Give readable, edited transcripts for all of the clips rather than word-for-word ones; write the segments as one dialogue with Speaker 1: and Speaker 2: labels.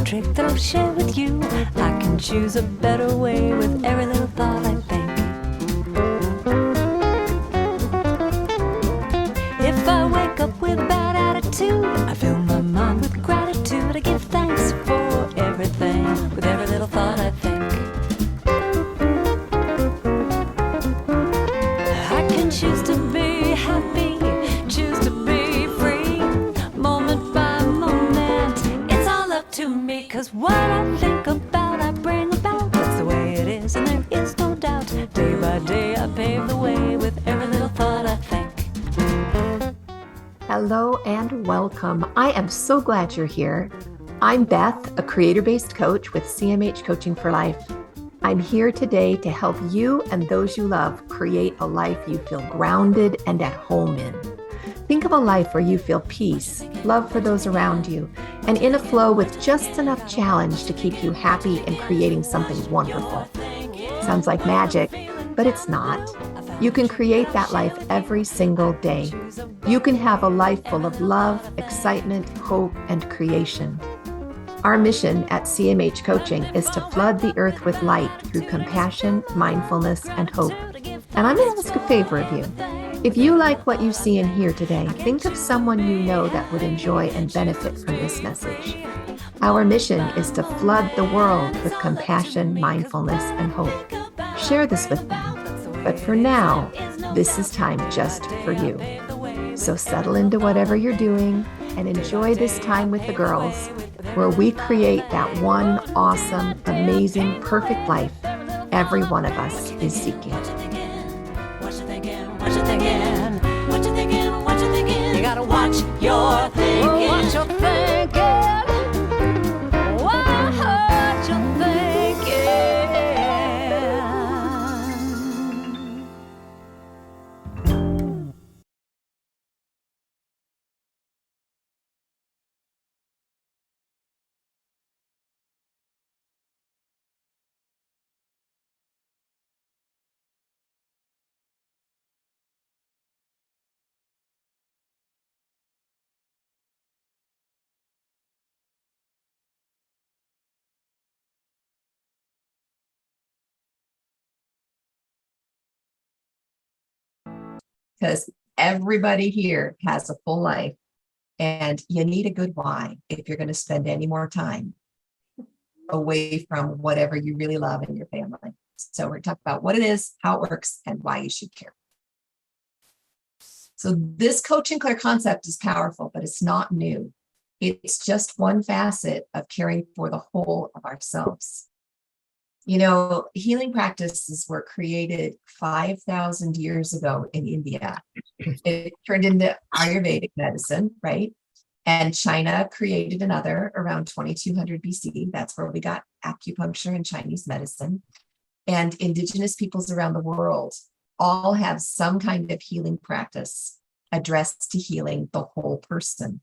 Speaker 1: trick that I'll share with you. I can choose a better way with every little thought I think. If I wake up with a bad attitude, I fill my mind with gratitude. I give thanks for everything with every little thought I think. I can choose to be happy, choose to be free, moment by moment. It's all up to me, 'cause what I think about, I bring about. That's the way it is, and there is no doubt. Day by day, I pave the way with every little thought I think.
Speaker 2: Hello and welcome. I am so glad you're here. I'm Beth, a creator-based coach with CMH Coaching for Life. I'm here today to help you and those you love create a life you feel grounded and at home in. Think of a life where you feel peace, love for those around you, and in a flow with just enough challenge to keep you happy and creating something wonderful. Sounds like magic, but it's not. You can create that life every single day. You can have a life full of love, excitement, hope, and creation. Our mission at CMH Coaching is to flood the earth with light through compassion, mindfulness, and hope. And I'm going to ask a favor of you. If you like what you see and hear today, think of someone you know that would enjoy and benefit from this message. Our mission is to flood the world with compassion, mindfulness, and hope. Share this with them. But for now, this is time just for you. So settle into whatever you're doing and enjoy this time with the girls, where we create that one awesome, amazing, perfect life every one of us is seeking.
Speaker 1: What you thinking? What you thinking? What you thinking? What you thinking? You gotta watch your thinking. Watch your thinking. Watch your thinking.
Speaker 2: Because everybody here has a full life, and you need a good why if you're going to spend any more time away from whatever you really love in your family. So we're going to talk about what it is, how it works, and why you should care. So this Coach and Claire concept is powerful, but it's not new. It's just one facet of caring for the whole of ourselves. You know, healing practices were created 5,000 years ago in India. It turned into Ayurvedic medicine, right? And China created another around 2200 BC. That's where we got acupuncture and Chinese medicine. And indigenous peoples around the world all have some kind of healing practice addressed to healing the whole person.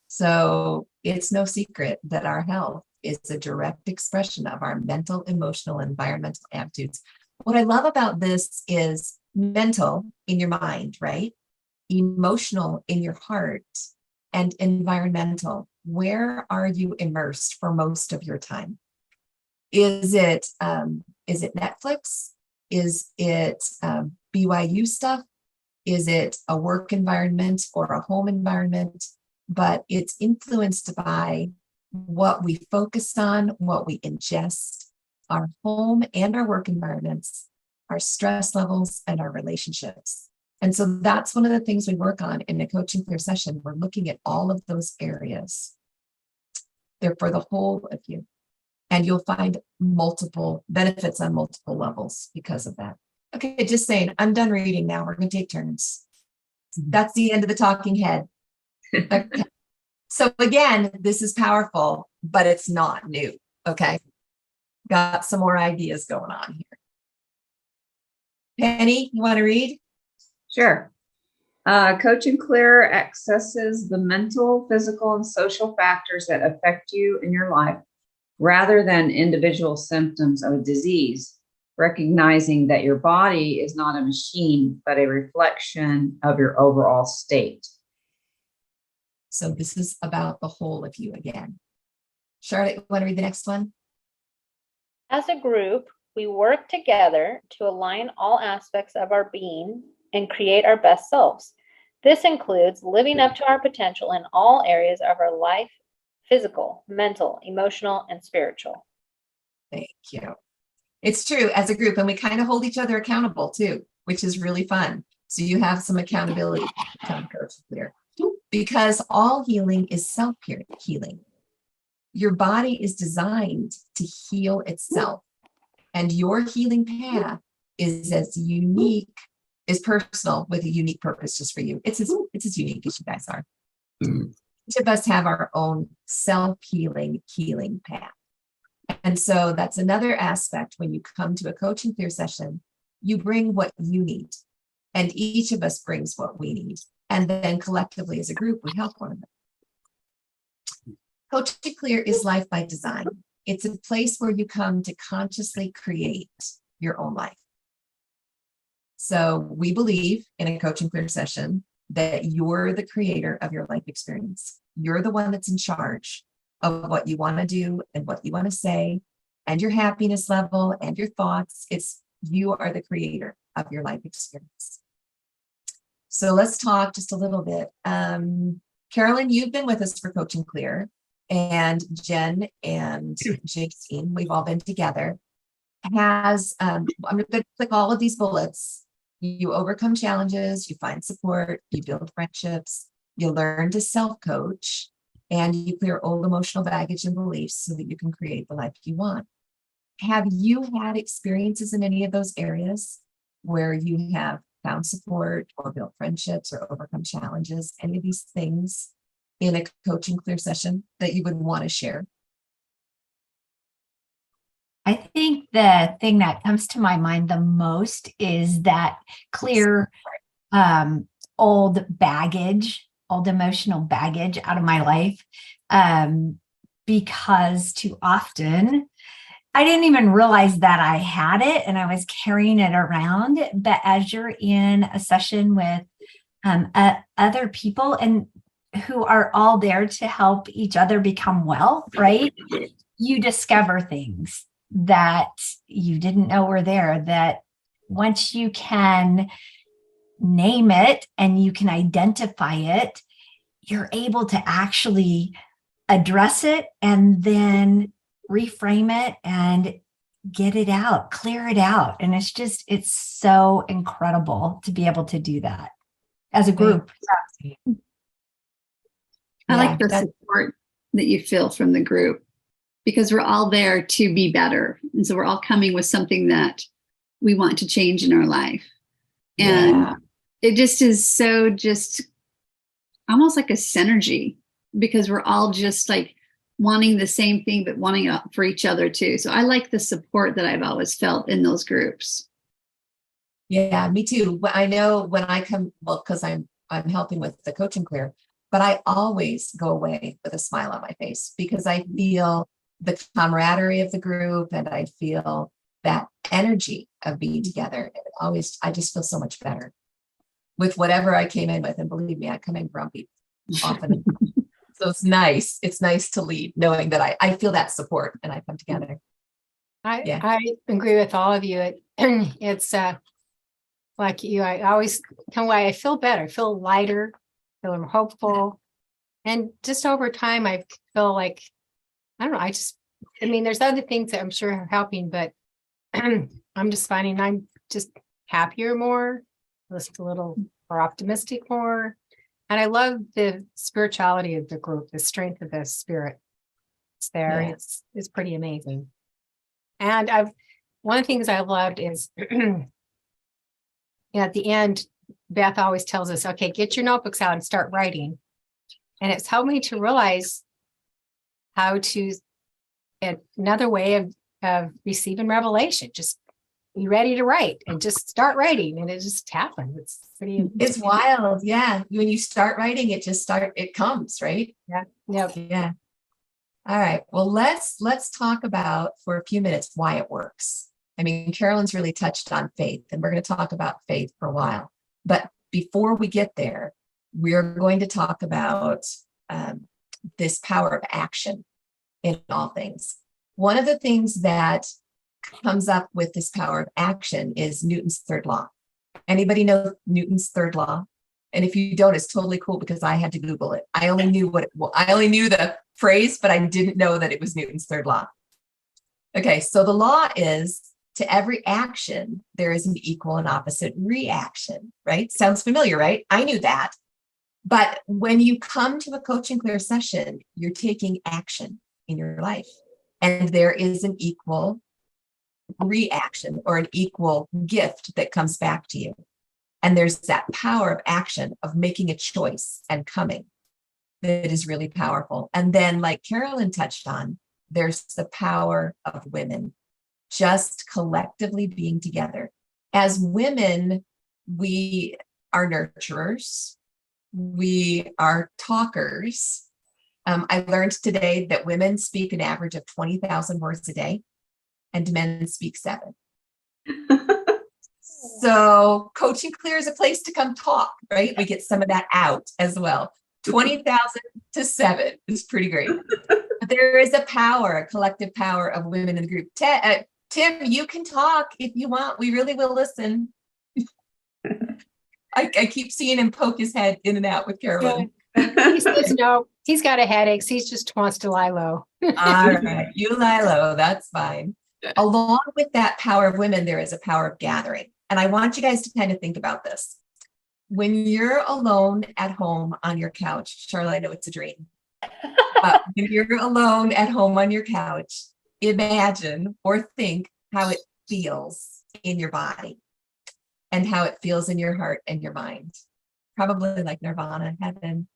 Speaker 2: So it's no secret that our health is a direct expression of our mental, emotional, and environmental attitudes. What I love about this is mental in your mind, right? Emotional in your heart, and environmental. Where are you immersed for most of your time? Is it Netflix? Is it BYU stuff? Is it a work environment or a home environment? But it's influenced by what we focus on, what we ingest, our home and our work environments, our stress levels, and our relationships. And so that's one of the things we work on in a Coaching Clear session. We're looking at all of those areas. They're for the whole of you. And you'll find multiple benefits on multiple levels because of that. Okay, just saying, I'm done reading now. We're going to take turns. That's the end of the talking head. Okay. So again, this is powerful, but it's not new. Okay. Got some more ideas going on here. Penny, you want to read?
Speaker 3: Sure. Coach and Clear accesses the mental, physical, and social factors that affect you in your life rather than individual symptoms of a disease, recognizing that your body is not a machine, but a reflection of your overall state.
Speaker 2: So this is about the whole of you again. Charlotte, you want to read the next one?
Speaker 4: As a group, we work together to align all aspects of our being and create our best selves. This includes living up to our potential in all areas of our life: physical, mental, emotional, and spiritual.
Speaker 2: Thank you. It's true, as a group, and we kind of hold each other accountable too, which is really fun. So you have some accountability, Coach Clear, because all healing is self-healing. Your body is designed to heal itself, and your healing path is personal, with a unique purpose just for you. It's as unique as you guys are. Each of us have our own self-healing path. And so that's another aspect. When you come to a Coach and Clear session, you bring what you need, and each of us brings what we need. And then collectively as a group, we help one another. Coach and Clear is life by design. It's a place where you come to consciously create your own life. So we believe in a Coach and Clear session that you're the creator of your life experience. You're the one that's in charge of what you want to do and what you want to say, and your happiness level and your thoughts. You are the creator of your life experience. So let's talk just a little bit. Carolyn, you've been with us for Coach and Clear, and Jen and Jason, we've all been together. I'm going to click all of these bullets. You overcome challenges, you find support, you build friendships, you learn to self-coach, and you clear old emotional baggage and beliefs so that you can create the life you want. Have you had experiences in any of those areas where you have found support or built friendships or overcome challenges? Any of these things in a Coach and Clear session that you would want to share?
Speaker 5: I think the thing that comes to my mind the most is that clear old emotional baggage out of my life, because too often I didn't even realize that I had it and I was carrying it around. But as you're in a session with other people and who are all there to help each other become well, right? You discover things that you didn't know were there, that once you can name it and you can identify it, you're able to actually address it and then reframe it and get it out, clear it out. And it's so incredible to be able to do that as a group.
Speaker 6: I like the support that you feel from the group, because we're all there to be better. And so we're all coming with something that we want to change in our life. And it just is so just almost like a synergy, because we're all just like wanting the same thing, but wanting it for each other too. So I like the support that I've always felt in those groups.
Speaker 2: Yeah, me too. I know when I come, well, because I'm helping with the Coach and Clear, but I always go away with a smile on my face, because I feel the camaraderie of the group, and I feel that energy of being together. And I just feel so much better with whatever I came in with. And believe me, I come in grumpy often. So it's nice. It's nice to leave knowing that I feel that support and I come together.
Speaker 7: I agree with all of you. It's like you, I always come away, I feel better, I feel lighter, feel more hopeful. And just over time, I feel like, I don't know, there's other things that I'm sure are helping, but I'm just finding I'm just happier more, just a little more optimistic more. And I love the spirituality of the group, the strength of the spirit. It's there. Yeah. It's pretty amazing. And one of the things I've loved is at the end, Beth always tells us, okay, get your notebooks out and start writing. And it's helped me to realize how to, another way of receiving revelation, just be ready to write and just start writing, and it just happens. It's
Speaker 2: wild. Yeah. When you start writing, it comes, right?
Speaker 7: Yeah. Yep.
Speaker 2: Yeah. All right. Well, let's talk about for a few minutes why it works. I mean, Carolyn's really touched on faith, and we're going to talk about faith for a while. But before we get there, we're going to talk about this power of action in all things. One of the things that comes up with this power of action is Newton's third law. Anybody know Newton's third law? And if you don't, it's totally cool because I had to Google it. I only knew I only knew the phrase, but I didn't know that it was Newton's third law. Okay, so the law is to every action, there is an equal and opposite reaction, right? Sounds familiar, right? I knew that. But when you come to a Coach and Clear session, you're taking action in your life. And there is an equal reaction or an equal gift that comes back to you. And there's that power of action of making a choice and coming that is really powerful. And then, like Carolyn touched on, there's the power of women just collectively being together. As women, we are nurturers. We are talkers. I learned today that women speak an average of 20,000 words a day and men speak 7. So Coach and Clear is a place to come talk, right? We get some of that out as well. 20,000 to 7 is pretty great. But there is a power, a collective power of women in the group. Tim, you can talk if you want. We really will listen. I keep seeing him poke his head in and out with Carolyn.
Speaker 7: He says no, he's got a headache. He just wants to lie low.
Speaker 2: All right, you lie low, that's fine. Along with that power of women, there is a power of gathering. And I want you guys to kind of think about this. When you're alone at home on your couch, Charlotte, I know it's a dream. When you're alone at home on your couch, imagine or think how it feels in your body and how it feels in your heart and your mind. Probably like nirvana, heaven.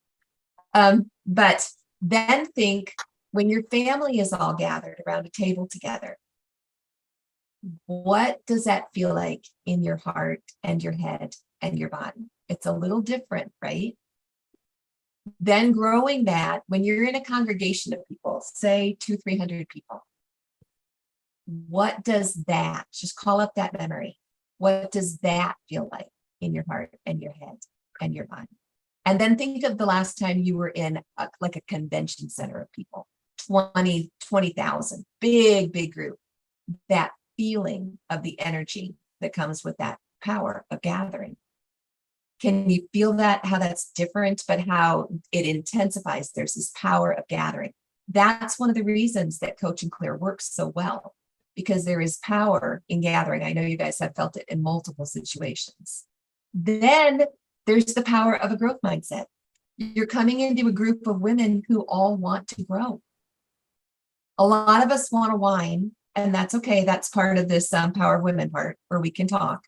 Speaker 2: But then think when your family is all gathered around a table together, what does that feel like in your heart and your head and your body? It's a little different, right? Then growing that, when you're in a congregation of people, say 200-300 people, what does that, just call up that memory. What does that feel like in your heart and your head and your body? And then think of the last time you were in a convention center of people, 20,000, big group. That feeling of the energy that comes with that power of gathering. Can you feel that, how that's different, but how it intensifies? There's this power of gathering. That's one of the reasons that Coach and Clear works so well, because there is power in gathering. I know you guys have felt it in multiple situations. Then there's the power of a growth mindset. You're coming into a group of women who all want to grow. A lot of us want to whine, and that's okay. That's part of this power of women part where we can talk.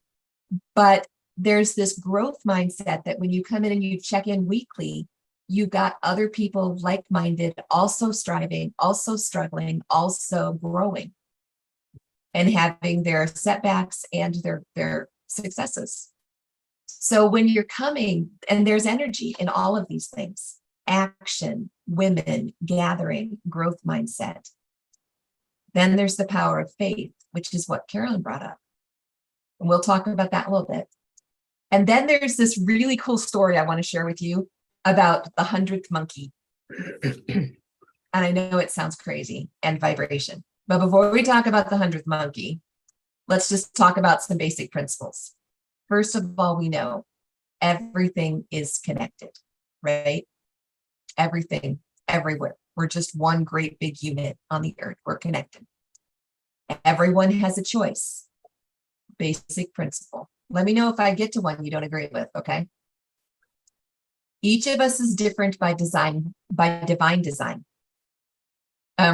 Speaker 2: But there's this growth mindset that when you come in and you check in weekly, you've got other people like-minded, also striving, also struggling, also growing, and having their setbacks and their successes. So when you're coming, and there's energy in all of these things, action, women, gathering, growth mindset. Then there's the power of faith, which is what Carolyn brought up. And we'll talk about that a little bit. And then there's this really cool story I want to share with you about the 100th monkey. And I know it sounds crazy and vibration, but before we talk about the 100th monkey, let's just talk about some basic principles. First of all, we know everything is connected, right? Everything, everywhere. We're just one great big unit on the earth. We're connected. Everyone has a choice. Basic principle. Let me know if I get to one you don't agree with, okay? Each of us is different by design, by divine design.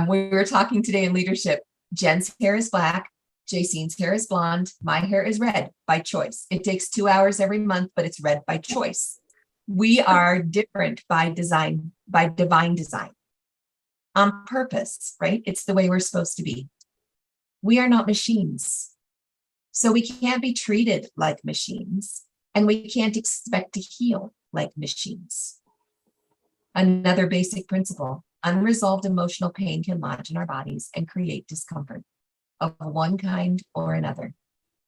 Speaker 2: We were talking today in leadership. Jen's hair is black. Jacine's hair is blonde. My hair is red by choice. It takes 2 hours every month, but it's red by choice. We are different by design, by divine design. On purpose, right? It's the way we're supposed to be. We are not machines. So we can't be treated like machines, and we can't expect to heal like machines. Another basic principle, unresolved emotional pain can lodge in our bodies and create discomfort of one kind or another.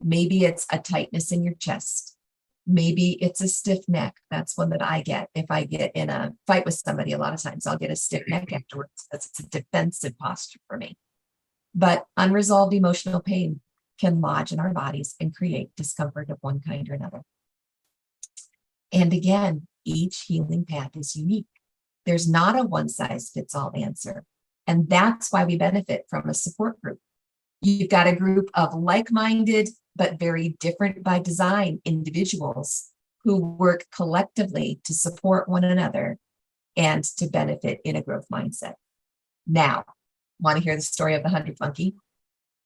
Speaker 2: Maybe it's a tightness in your chest. Maybe it's a stiff neck. That's one that I get. If I get in a fight with somebody, a lot of times I'll get a stiff neck afterwards because it's a defensive posture for me. But unresolved emotional pain can lodge in our bodies and create discomfort of one kind or another. And again, each healing path is unique. There's not a one size fits all answer. And that's why we benefit from a support group. You've got a group of like-minded, but very different by design individuals who work collectively to support one another and to benefit in a growth mindset. Now, want to hear the story of the 100th monkey?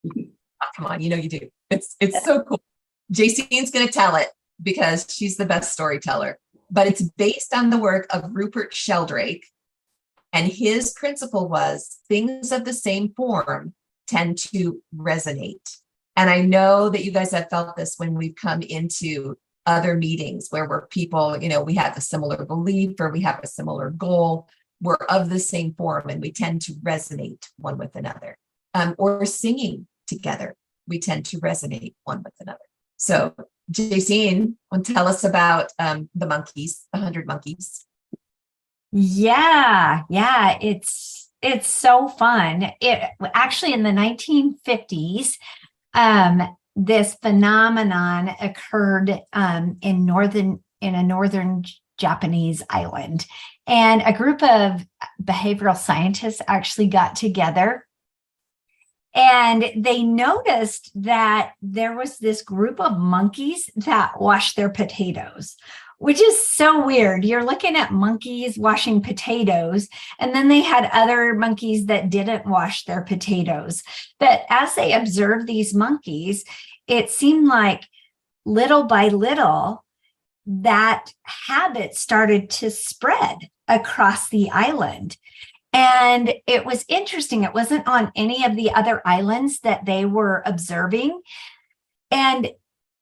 Speaker 2: Oh, come on, you know you do. It's so cool. Jacine's going to tell it because she's the best storyteller. But it's based on the work of Rupert Sheldrake. And his principle was things of the same form tend to resonate. And I know that you guys have felt this when we've come into other meetings where we're people, we have a similar belief or we have a similar goal. We're of the same form and we tend to resonate one with another. Or singing together, we tend to resonate one with another. So Jacine, want to tell us about the monkeys, the 100 monkeys?
Speaker 5: Yeah, it's so fun. It actually in the 1950s, this phenomenon occurred in a northern Japanese island, and a group of behavioral scientists actually got together. And they noticed that there was this group of monkeys that washed their potatoes, which is so weird. You're looking at monkeys washing potatoes, and then they had other monkeys that didn't wash their potatoes. But as they observed these monkeys, it seemed like little by little, that habit started to spread across the island. And it was interesting. It wasn't on any of the other islands that they were observing. And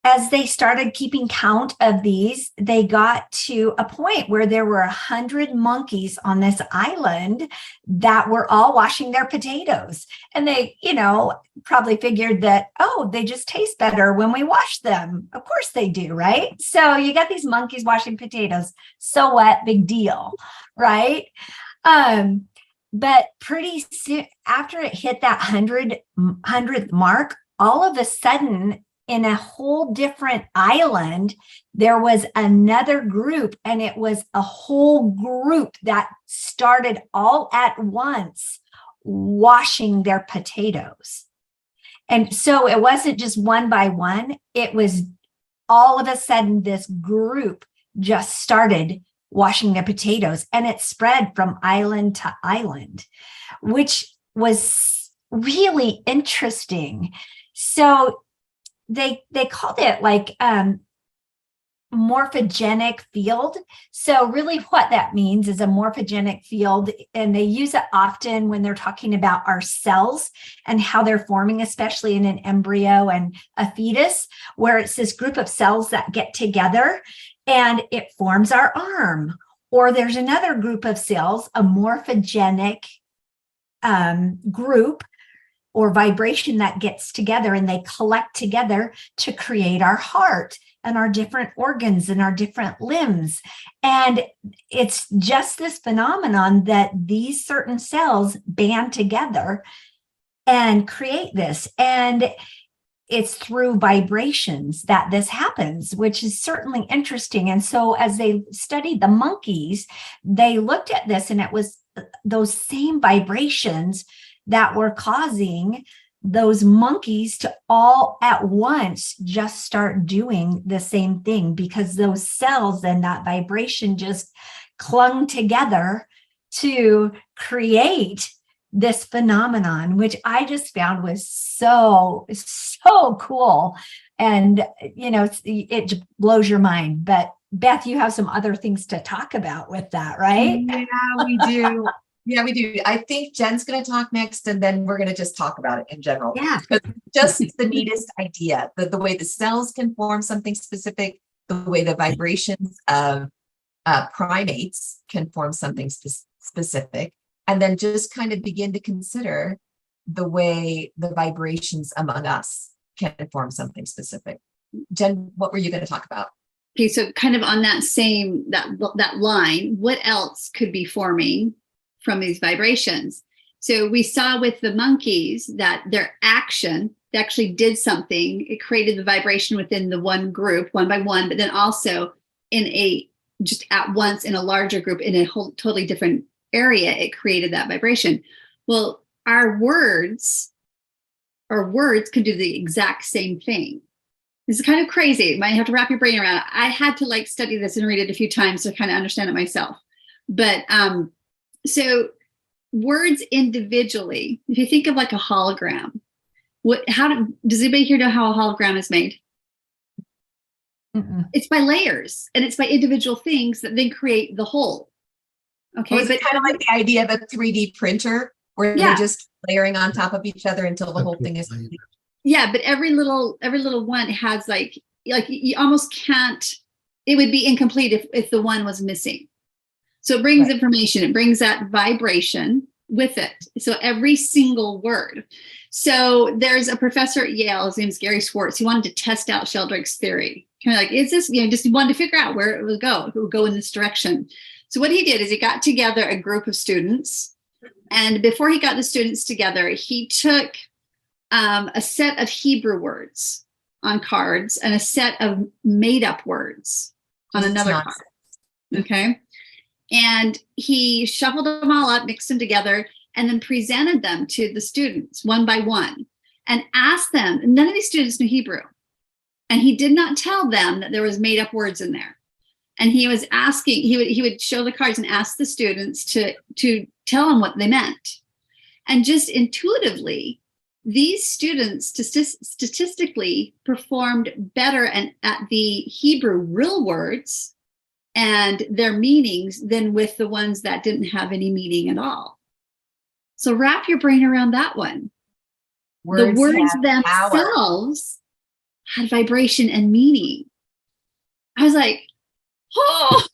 Speaker 5: as they started keeping count of these, they got to a point where there were 100 monkeys on this island that were all washing their potatoes. And they, probably figured that, oh, they just taste better when we wash them. Of course they do, right? So you got these monkeys washing potatoes. So what? Big deal, right? But pretty soon after it hit that 100th mark, all of a sudden, in a whole different island, there was another group, and it was a whole group that started all at once washing their potatoes. And so it wasn't just one by one, it was all of a sudden this group just started washing their potatoes, and it spread from island to island, which was really interesting. So they called it like morphogenic field. So really what that means is a morphogenic field, and they use it often when they're talking about our cells and how they're forming, especially in an embryo and a fetus, where it's this group of cells that get together and it forms our arm. Or there's another group of cells, a morphogenic group or vibration that gets together, and they collect together to create our heart and our different organs and our different limbs. And it's just this phenomenon that these certain cells band together and create this. And it's through vibrations that this happens, which is certainly interesting. And so as they studied the monkeys, they looked at this, and it was those same vibrations that were causing those monkeys to all at once just start doing the same thing, because those cells and that vibration just clung together to create this phenomenon, which I just found was so cool. And, it blows your mind. But Beth, you have some other things to talk about with that, right?
Speaker 2: Yeah, we do. Yeah, we do. I think Jen's going to talk next, and then we're going to just talk about it in general.
Speaker 5: Yeah.
Speaker 2: But just the neatest idea, the way the cells can form something specific, the way the vibrations of primates can form something specific, and then just kind of begin to consider the way the vibrations among us can form something specific. Jen, what were you going to talk about?
Speaker 6: Okay, so kind of on that line, what else could be forming from these vibrations? So we saw with the monkeys that their action actually did something. It created the vibration within the one group, one by one, but then also just at once in a larger group in a whole totally different area, it created that vibration. Well, our words can do the exact same thing. This is kind of crazy. You might have to wrap your brain around it. I had to study this and read it a few times to kind of understand it myself. But so words individually, if you think of like a hologram, does anybody here know how a hologram is made?
Speaker 2: Mm-mm.
Speaker 6: It's by layers, and it's by individual things that then create the whole. Okay,
Speaker 2: But kind of like the idea of a 3D printer where they're just layering on top of each other until the whole thing is complete.
Speaker 6: Yeah, but every little one has like you almost can't. It would be incomplete if the one was missing. So it brings information. It brings that vibration with it. So every single word. So there's a professor at Yale. His name's Gary Schwartz. He wanted to test out Sheldrake's theory. Kind of like, is this, just wanted to figure out where it would go. If it would go in this direction. So what he did is he got together a group of students. And before he got the students together, he took a set of Hebrew words on cards and a set of made up words on another card. Okay. And he shuffled them all up, mixed them together, and then presented them to the students one by one and asked them. None of these students knew Hebrew. And he did not tell them that there was made up words in there. And he was asking, he would show the cards and ask the students to tell him what they meant. And just intuitively, these students statistically performed better at the Hebrew real words and their meanings than with the ones that didn't have any meaning at all. So wrap your brain around that one. The words themselves had vibration and meaning. I was like, oh,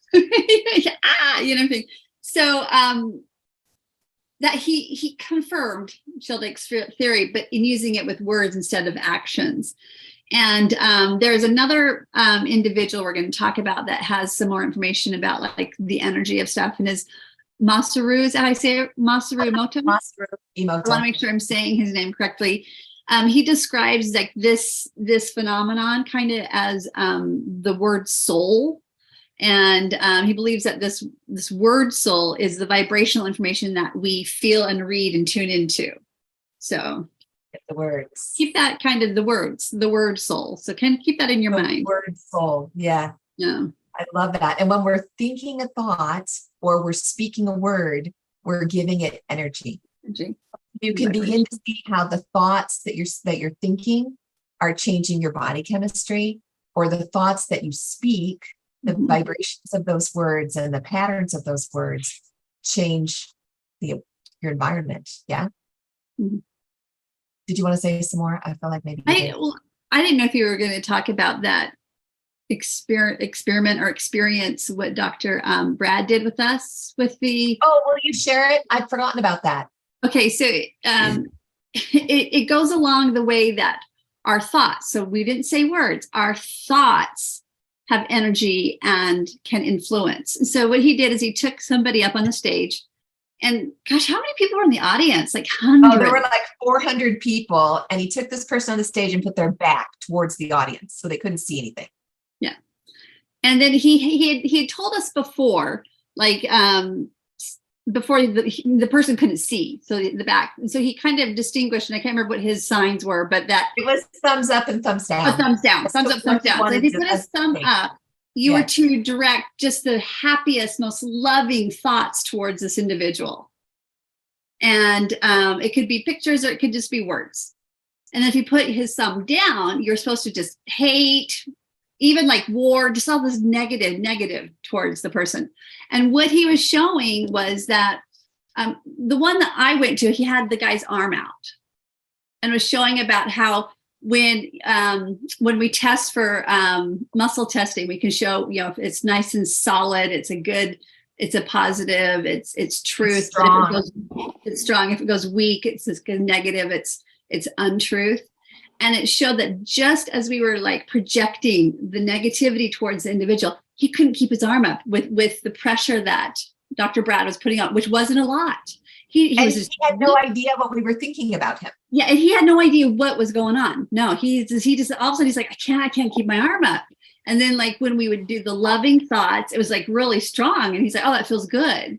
Speaker 6: So that he confirmed Sheldrake's theory, but in using it with words instead of actions. And there's another individual we're going to talk about that has some more information about like the energy of stuff, and is Masaru. Is that how I say it? Masaru Emoto?
Speaker 2: Masaru Emoto.
Speaker 6: I want to make sure I'm saying his name correctly. He describes like this phenomenon kind of as the word soul. And he believes that this word soul is the vibrational information that we feel and read and tune into. So
Speaker 2: the words.
Speaker 6: Keep that kind of the word soul. So kind of keep that in your mind.
Speaker 2: Word soul. Yeah.
Speaker 6: Yeah.
Speaker 2: I love that. And when we're thinking a thought or we're speaking a word, we're giving it energy. You can begin to see how the thoughts that you're thinking are changing your body chemistry, or the thoughts that you speak, the vibrations of those words and the patterns of those words change your environment. Yeah. Mm-hmm. Did you want to say some more? I feel like maybe
Speaker 6: I didn't know if you were going to talk about that experiment or experience what Dr. Brad did with us with the.
Speaker 2: Oh, will you share it? I'd forgotten about that.
Speaker 6: Okay, so it goes along the way that our thoughts. So we didn't say words. Our thoughts have energy and can influence. And so what he did is he took somebody up on the stage. And gosh, how many people were in the audience? Like hundreds.
Speaker 2: Oh, there were like 400 people. And he took this person on the stage and put their back towards the audience so they couldn't see anything.
Speaker 6: Yeah. And then he had told us before, like before the person couldn't see. So the back. And so he kind of distinguished, and I can't remember what his signs were, but that
Speaker 2: it was thumbs up and thumbs down.
Speaker 6: A thumbs down, thumbs up, thumbs down. So if he put a thumb up, you were to direct just the happiest, most loving thoughts towards this individual. And it could be pictures or it could just be words. And if you put his thumb down, you're supposed to just hate, even like war, just all this negative towards the person. And what he was showing was that the one that I went to, he had the guy's arm out and was showing about how when we test for muscle testing, we can show, if it's nice and solid, it's a positive, it's truth.
Speaker 2: Strong.
Speaker 6: It's strong. If it goes weak, it's negative, it's untruth. And it showed that just as we were like projecting the negativity towards the individual, he couldn't keep his arm up with the pressure that Dr. Brad was putting on, which wasn't a lot. He
Speaker 2: had no idea what we were thinking about him.
Speaker 6: Yeah, and he had no idea what was going on. No, he just all of a sudden he's like, I can't keep my arm up. And then like when we would do the loving thoughts, it was like really strong. And he's like, oh, that feels good.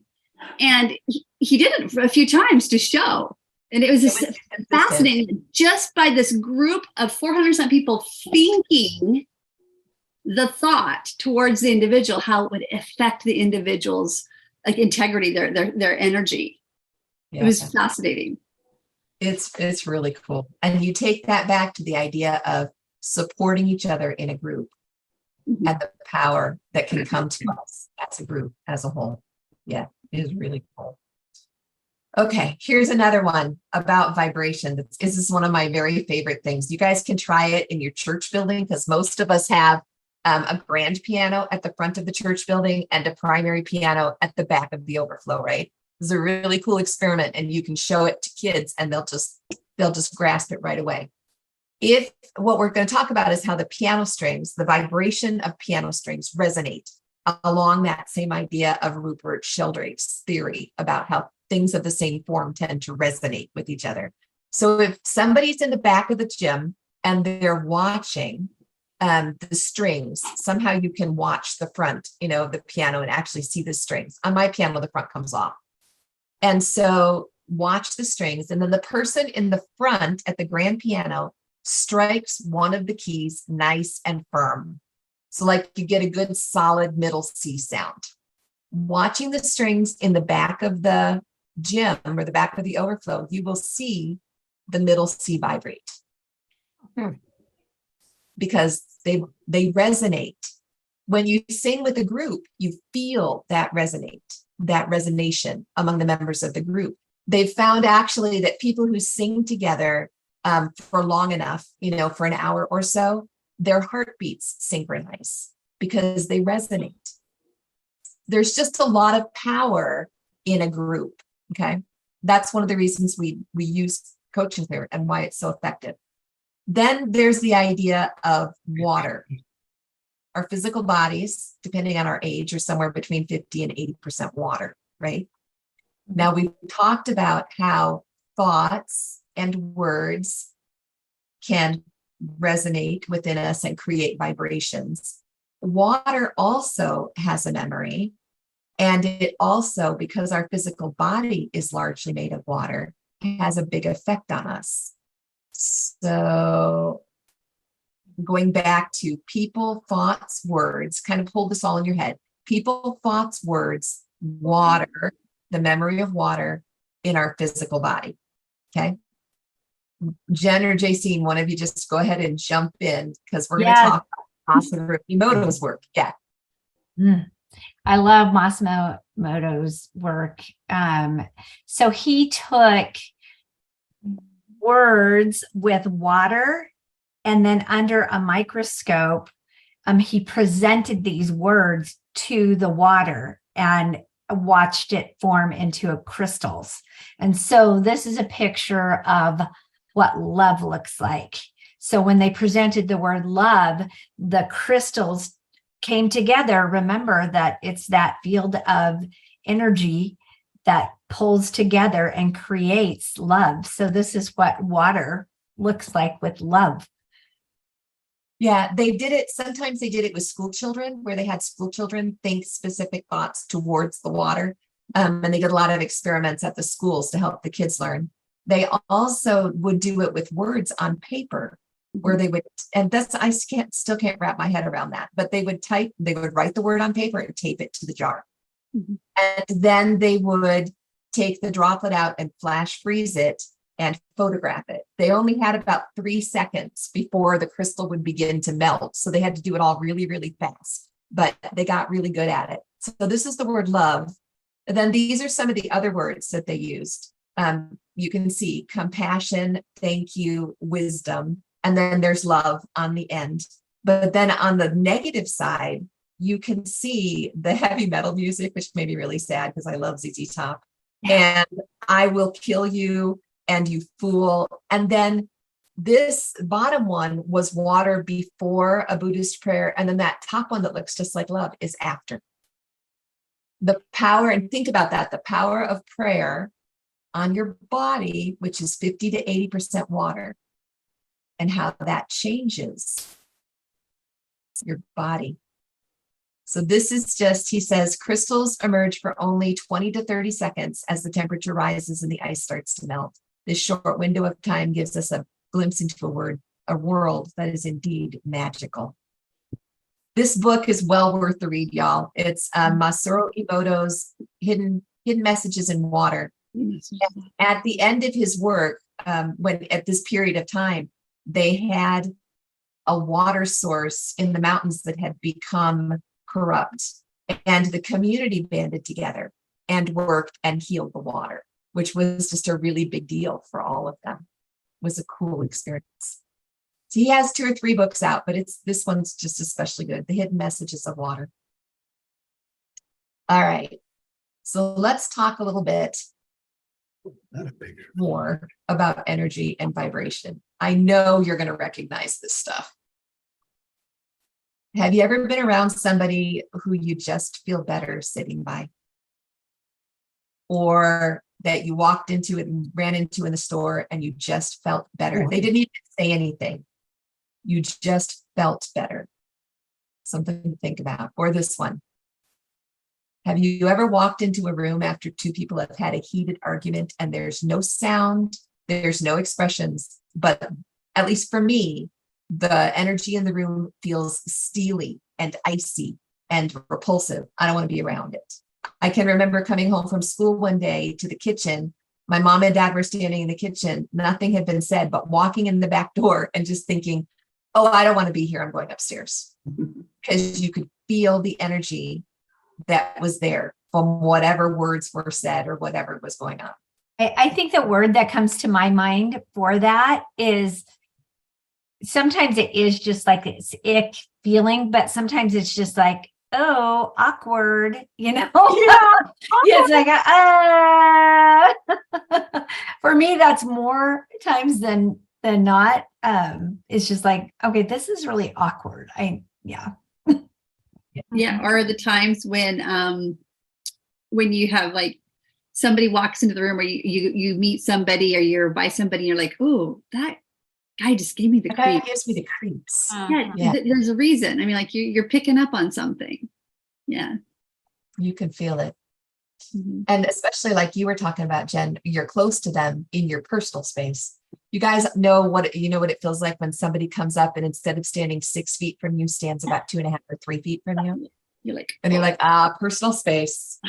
Speaker 6: And he did it a few times to show. And it was just fascinating. Just by this group of 400 some people thinking the thought towards the individual, how it would affect the individual's like integrity, their energy. Yeah. It was fascinating.
Speaker 2: It's really cool. And you take that back to the idea of supporting each other in a group and the power that can come to us as a group, as a whole. Yeah, it is really cool. Okay, here's another one about vibration. This is one of my very favorite things. You guys can try it in your church building because most of us have a grand piano at the front of the church building and a primary piano at the back of the overflow, right? This is a really cool experiment, and you can show it to kids and they'll just grasp it right away. If what we're going to talk about is how the piano strings, the vibration of piano strings resonate along that same idea of Rupert Sheldrake's theory about how things of the same form tend to resonate with each other. So if somebody's in the back of the gym and they're watching the strings, somehow you can watch the front, of the piano and actually see the strings. On my piano, the front comes off. And so watch the strings. And then the person in the front at the grand piano strikes one of the keys nice and firm. So like you get a good solid middle C sound. Watching the strings in the back of the gym or the back of the overflow, you will see the middle C vibrate because they resonate. When you sing with a group, you feel that resonation among the members of the group. They've found actually that people who sing together for long enough, for an hour or so, their heartbeats synchronize because they resonate. There's just a lot of power in a group. Okay. That's one of the reasons we use Coach and Clear and why it's so effective. Then there's the idea of water. Our physical bodies, depending on our age, are somewhere between 50 and 80% water, right? Now we've talked about how thoughts and words can resonate within us and create vibrations. Water also has a memory. And it also, because our physical body is largely made of water, has a big effect on us. So going back to people, thoughts, words, kind of hold this all in your head. People, thoughts, words, water, the memory of water in our physical body. Okay. Jen or JC, one of you just go ahead and jump in because we're going to talk about Masaru Emoto's work. Yeah.
Speaker 5: I love Masaru Emoto's work. So he took words with water and then under a microscope, he presented these words to the water and watched it form into crystals. And so this is a picture of what love looks like. So when they presented the word love, the crystals came together. Remember that it's that field of energy that pulls together and creates love. So this is what water looks like with love.
Speaker 2: Yeah, they did it. Sometimes they did it with school children where they had school children think specific thoughts towards the water. And they did a lot of experiments at the schools to help the kids learn. They also would do it with words on paper where they would, and that's, I still can't wrap my head around that, but they would write the word on paper and tape it to the jar. And then they would take the droplet out and flash freeze it and photograph it. They only had about 3 seconds before the crystal would begin to melt. So they had to do it all really, really fast, but they got really good at it. So this is the word love. And then these are some of the other words that they used. You can see compassion, thank you, wisdom, and then there's love on the end. But then on the negative side, you can see the heavy metal music, which made me really sad because I love ZZ Top. And I will kill you and you fool. And then this bottom one was water before a Buddhist prayer. And then that top one that looks just like love is after. The power, and think about that, the power of prayer on your body, which is 50 to 80% water, and how that changes your body. So this is just, he says, crystals emerge for only 20 to 30 seconds as the temperature rises and the ice starts to melt. This short window of time gives us a glimpse into a world that is indeed magical. This book is well worth the read, y'all. It's Masaru Emoto's Hidden Messages in Water. At the end of his work, when at this period of time, they had a water source in the mountains that had become corrupt, and the community banded together and worked and healed the water, which was just a really big deal for all of them. It was a cool experience. So he has 2 or 3 books out, but this one's just especially good. The Hidden Messages of Water. All right. So let's talk a little bit more about energy and vibration. I know you're going to recognize this stuff. Have you ever been around somebody who you just feel better sitting by? Or that you walked into it and ran into in the store and you just felt better? They didn't even say anything. You just felt better. Something to think about. Or this one. Have you ever walked into a room after 2 people have had a heated argument and there's no sound, there's no expressions, but at least for me, the energy in the room feels steely and icy and repulsive. I don't want to be around it. I can remember coming home from school one day to the kitchen. My mom and dad were standing in the kitchen. Nothing had been said, but walking in the back door and just thinking, oh, I don't want to be here. I'm going upstairs. Because you could feel the energy that was there from whatever words were said or whatever was going on.
Speaker 5: I think the word that comes to my mind for that is, sometimes it is just like this ick feeling, but sometimes it's just like, oh, awkward, you know? Yeah. It's like, for me, that's more times than not. It's just like, okay, this is really awkward. Yeah.
Speaker 6: Or the times when you have like somebody walks into the room, or you meet somebody, or you're by somebody and you're like, oh, that guy just gave me the creeps.
Speaker 2: That gives me the creeps.
Speaker 6: There's a reason. I mean, like you're picking up on something. Yeah.
Speaker 2: You can feel it. Mm-hmm. And especially like you were talking about, Jen, you're close to them in your personal space. You guys know what it feels like when somebody comes up and instead of standing 6 feet from you, stands about 2.5 or 3 feet from you. You're like, personal space.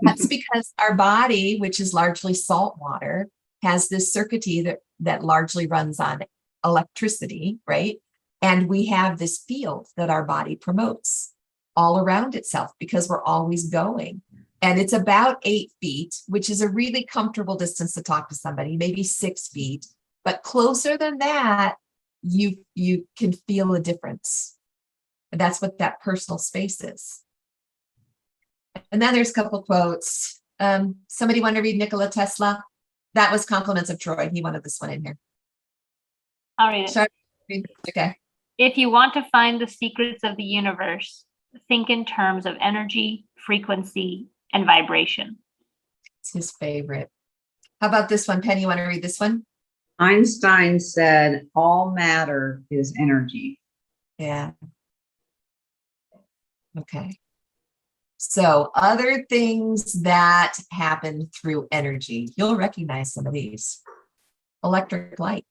Speaker 2: That's because our body, which is largely salt water, has this circuitry that largely runs on electricity, right? And we have this field that our body promotes all around itself because we're always going. And it's about 8 feet, which is a really comfortable distance to talk to somebody, maybe 6 feet. But closer than that, you can feel a difference. And that's what that personal space is. And then there's a couple quotes. Somebody want to read Nikola Tesla? That was Compliments of Troy. He wanted this one in here.
Speaker 4: I'll read it.
Speaker 2: Sorry. Okay.
Speaker 4: If you want to find the secrets of the universe, think in terms of energy, frequency, and vibration.
Speaker 2: It's his favorite. How about this one? Penny, you want to read this one?
Speaker 3: Einstein said, all matter is energy.
Speaker 2: Yeah. Okay. So other things that happen through energy, you'll recognize some of these. Electric light,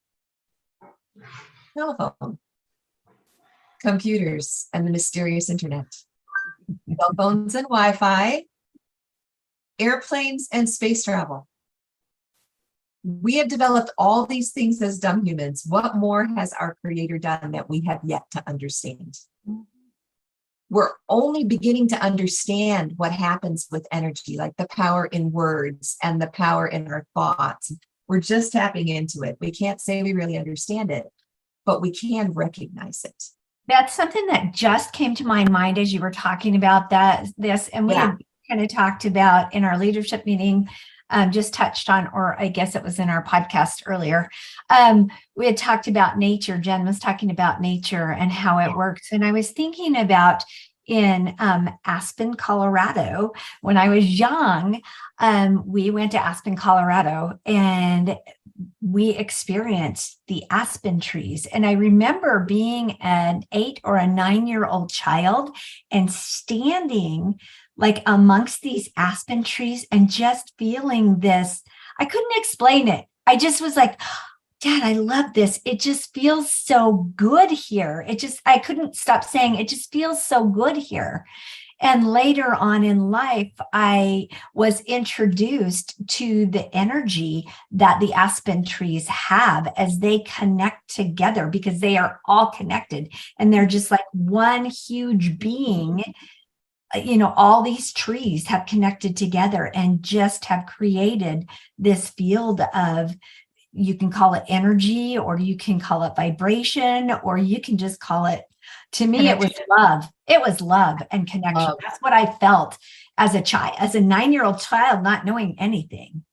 Speaker 2: telephone, computers, and the mysterious internet, cell phones and Wi-Fi, airplanes and space travel. We have developed all these things as dumb humans. What more has our Creator done that we have yet to understand? We're only beginning to understand what happens with energy, like the power in words and the power in our thoughts. We're just tapping into it. We can't say we really understand it, but we can recognize it.
Speaker 5: That's something that just came to my mind as you were talking about this. And we had kind of talked about in our leadership meeting just touched on, or I guess it was in our podcast earlier. We had talked about nature. Jen was talking about nature and how it works. And I was thinking about in Aspen, Colorado, when I was young, we went to Aspen, Colorado, and we experienced the aspen trees. And I remember being an 8 or a 9-year-old child and standing like amongst these aspen trees and just feeling this. I couldn't explain it. I just was like, Dad, I love this. It just feels so good here. I couldn't stop saying it just feels so good here. And later on in life, I was introduced to the energy that the aspen trees have as they connect together, because they are all connected and they're just like one huge being. All these trees have connected together and just have created this field of, you can call it energy, or you can call it vibration, or you can just call it, to me, it was love. It was love and connection. That's what I felt as a child, as a 9-year-old child, not knowing anything.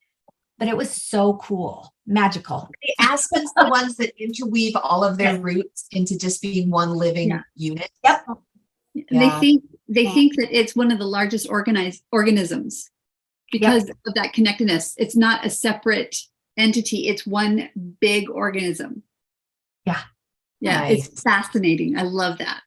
Speaker 5: But it was so cool, magical.
Speaker 2: The aspens, the ones that interweave all of their roots into just being one living unit.
Speaker 5: Yep.
Speaker 6: Yeah. They think that it's one of the largest organized organisms because of that connectedness. It's not a separate entity. It's one big organism.
Speaker 5: Yeah.
Speaker 6: Yeah.
Speaker 2: Nice.
Speaker 6: It's fascinating. I love that.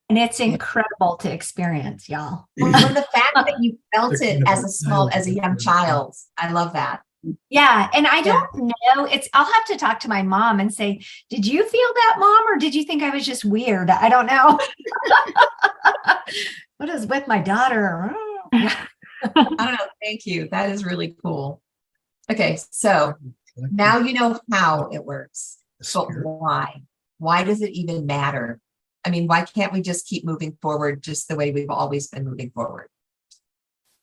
Speaker 5: And it's incredible to experience, y'all.
Speaker 2: Well, the fact that you felt it as a young child, I love that.
Speaker 5: Yeah. And I don't know. I'll have to talk to my mom and say, did you feel that, Mom? Or did you think I was just weird? I don't know. What is with my daughter?
Speaker 2: I don't know. Thank you. That is really cool. Okay. So now you know how it works. But why? Why does it even matter? I mean, why can't we just keep moving forward just the way we've always been moving forward?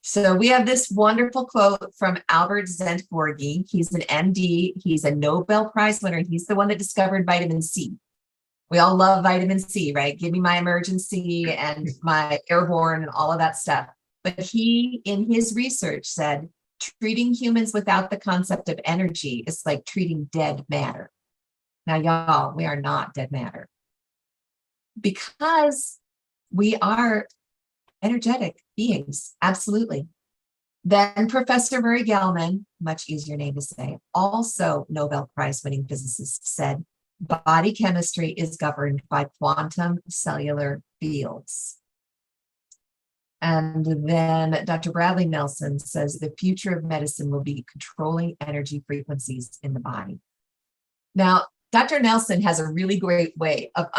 Speaker 2: So we have this wonderful quote from Albert Szent-Györgyi. He's an MD. He's a Nobel Prize winner. He's the one that discovered vitamin C. We all love vitamin C, right? Give me my emergency and my airborne and all of that stuff. But he, in his research, said treating humans without the concept of energy is like treating dead matter. Now, y'all, we are not dead matter, because we are energetic beings. Absolutely. Then Professor Murray Gell-Mann, much easier name to say, also Nobel Prize winning physicist, said body chemistry is governed by quantum cellular fields. And then Dr. Bradley Nelson says the future of medicine will be controlling energy frequencies in the body. Now, Dr. Nelson has a really great way of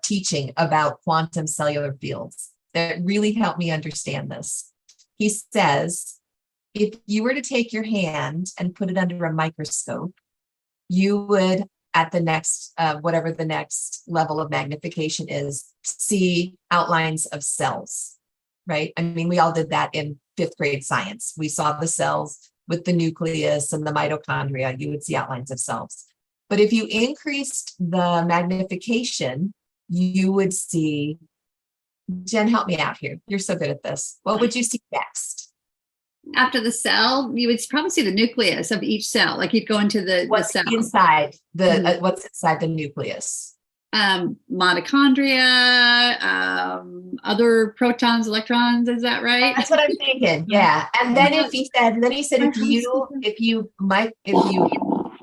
Speaker 2: teaching about quantum cellular fields that really helped me understand this. He says, if you were to take your hand and put it under a microscope, you would, at the next, whatever the next level of magnification is, see outlines of cells, right? I mean, we all did that in 5th grade science. We saw the cells with the nucleus and the mitochondria. You would see outlines of cells. But if you increased the magnification, you would see, Jen, help me out here. You're so good at this. What would you see next?
Speaker 6: After the cell, you would probably see the nucleus of each cell. Like you'd go into the cell.
Speaker 2: Inside what's inside the nucleus?
Speaker 6: Mitochondria, other protons, electrons. Is that right?
Speaker 2: That's what I'm thinking. Yeah. And then he said, if you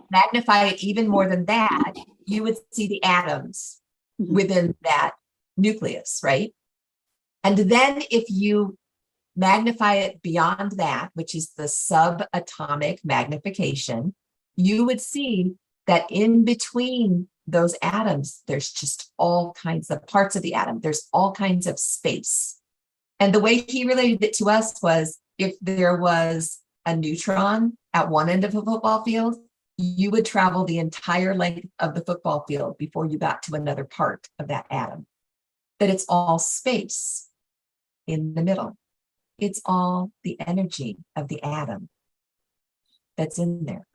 Speaker 2: magnify it even more than that, you would see the atoms within that nucleus, right? And then if you magnify it beyond that, which is the subatomic magnification, you would see that in between those atoms, there's just all kinds of parts of the atom. There's all kinds of space. And the way he related it to us was, if there was a neutron at one end of a football field, you would travel the entire length of the football field before you got to another part of that atom. That it's all space in the middle. It's all the energy of the atom that's in there.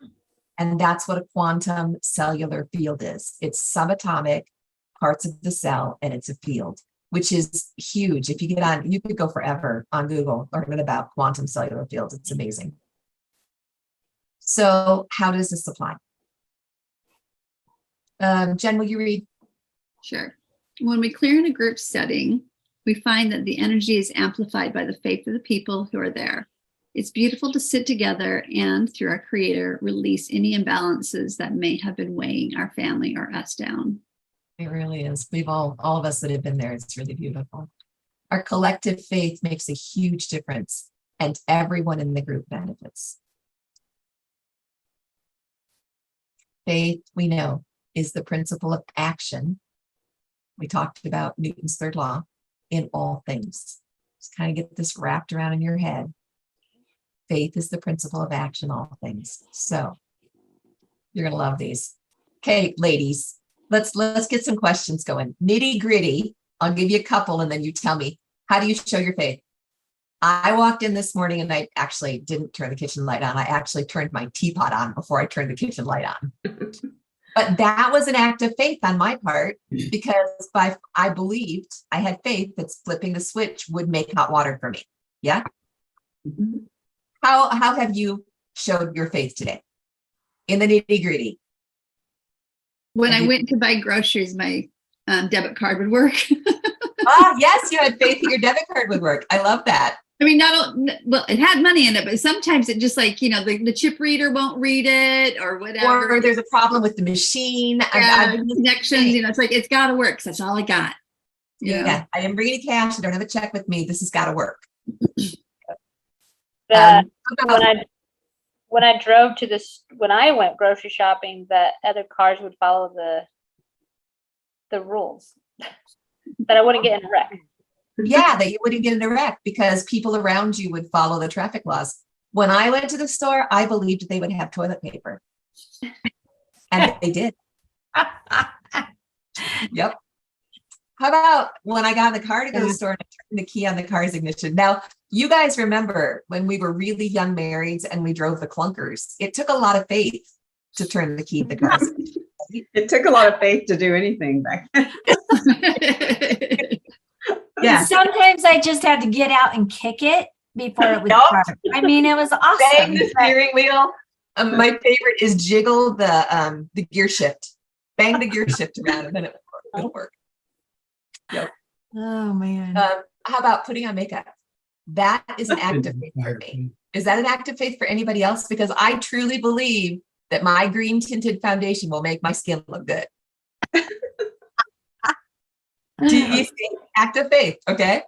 Speaker 2: And that's what a quantum cellular field is. It's subatomic parts of the cell, and it's a field, which is huge. If you get on, you could go forever on Google learning about quantum cellular fields. It's amazing. So how does this apply? Jen, will you read?
Speaker 6: Sure. When we clear in a group setting, we find that the energy is amplified by the faith of the people who are there. It's beautiful to sit together and, through our creator, release any imbalances that may have been weighing our family or us down.
Speaker 2: It really is. We've all of us that have been there. It's really beautiful. Our collective faith makes a huge difference, and everyone in the group benefits. Faith, we know, is the principle of action. We talked about Newton's third law in all things. Just kind of get this wrapped around in your head. Faith is the principle of action, all things. So you're gonna love these. Okay, ladies, let's get some questions going. Nitty gritty. I'll give you a couple, and then you tell me, how do you show your faith? I walked in this morning and I actually didn't turn the kitchen light on. I actually turned my teapot on before I turned the kitchen light on. But that was an act of faith on my part, because I believed, I had faith that flipping the switch would make hot water for me. Yeah. Mm-hmm. How have you showed your faith today in the nitty gritty?
Speaker 6: When I went to buy groceries, my debit card would work.
Speaker 2: Yes, you had faith that your debit card would work. I love that.
Speaker 6: I mean, well, it had money in it, but sometimes it just like, the chip reader won't read it or whatever.
Speaker 2: Or there's a problem with the machine.
Speaker 6: Yeah, connections, it's like, it's got to work. So that's all I got.
Speaker 2: Yeah. I didn't bring any cash. I don't have a check with me. This has got to work.
Speaker 4: When I drove to this, when I went grocery shopping, that other cars would follow the rules, that I wouldn't get in a wreck.
Speaker 2: Yeah, that you wouldn't get in a wreck because people around you would follow the traffic laws. When I went to the store, I believed they would have toilet paper. And they did. Yep. How about when I got in the car to go to the store and I turned the key on the car's ignition? Now, you guys remember when we were really young marrieds and we drove the clunkers. It took a lot of faith to turn the key in the car's ignition.
Speaker 3: It took a lot of faith to do anything back then.
Speaker 2: Yeah.
Speaker 5: Sometimes I just had to get out and kick it before it would start. I mean, it was
Speaker 2: Bang
Speaker 5: awesome.
Speaker 2: the steering wheel. My favorite is jiggle the gear shift. Bang the gear shift around and then it'll work. Yep.
Speaker 5: Oh man.
Speaker 2: How about putting on makeup? That is an act of faith for me. Is that an act of faith for anybody else? Because I truly believe that my green tinted foundation will make my skin look good. Do you see? Act of faith, okay?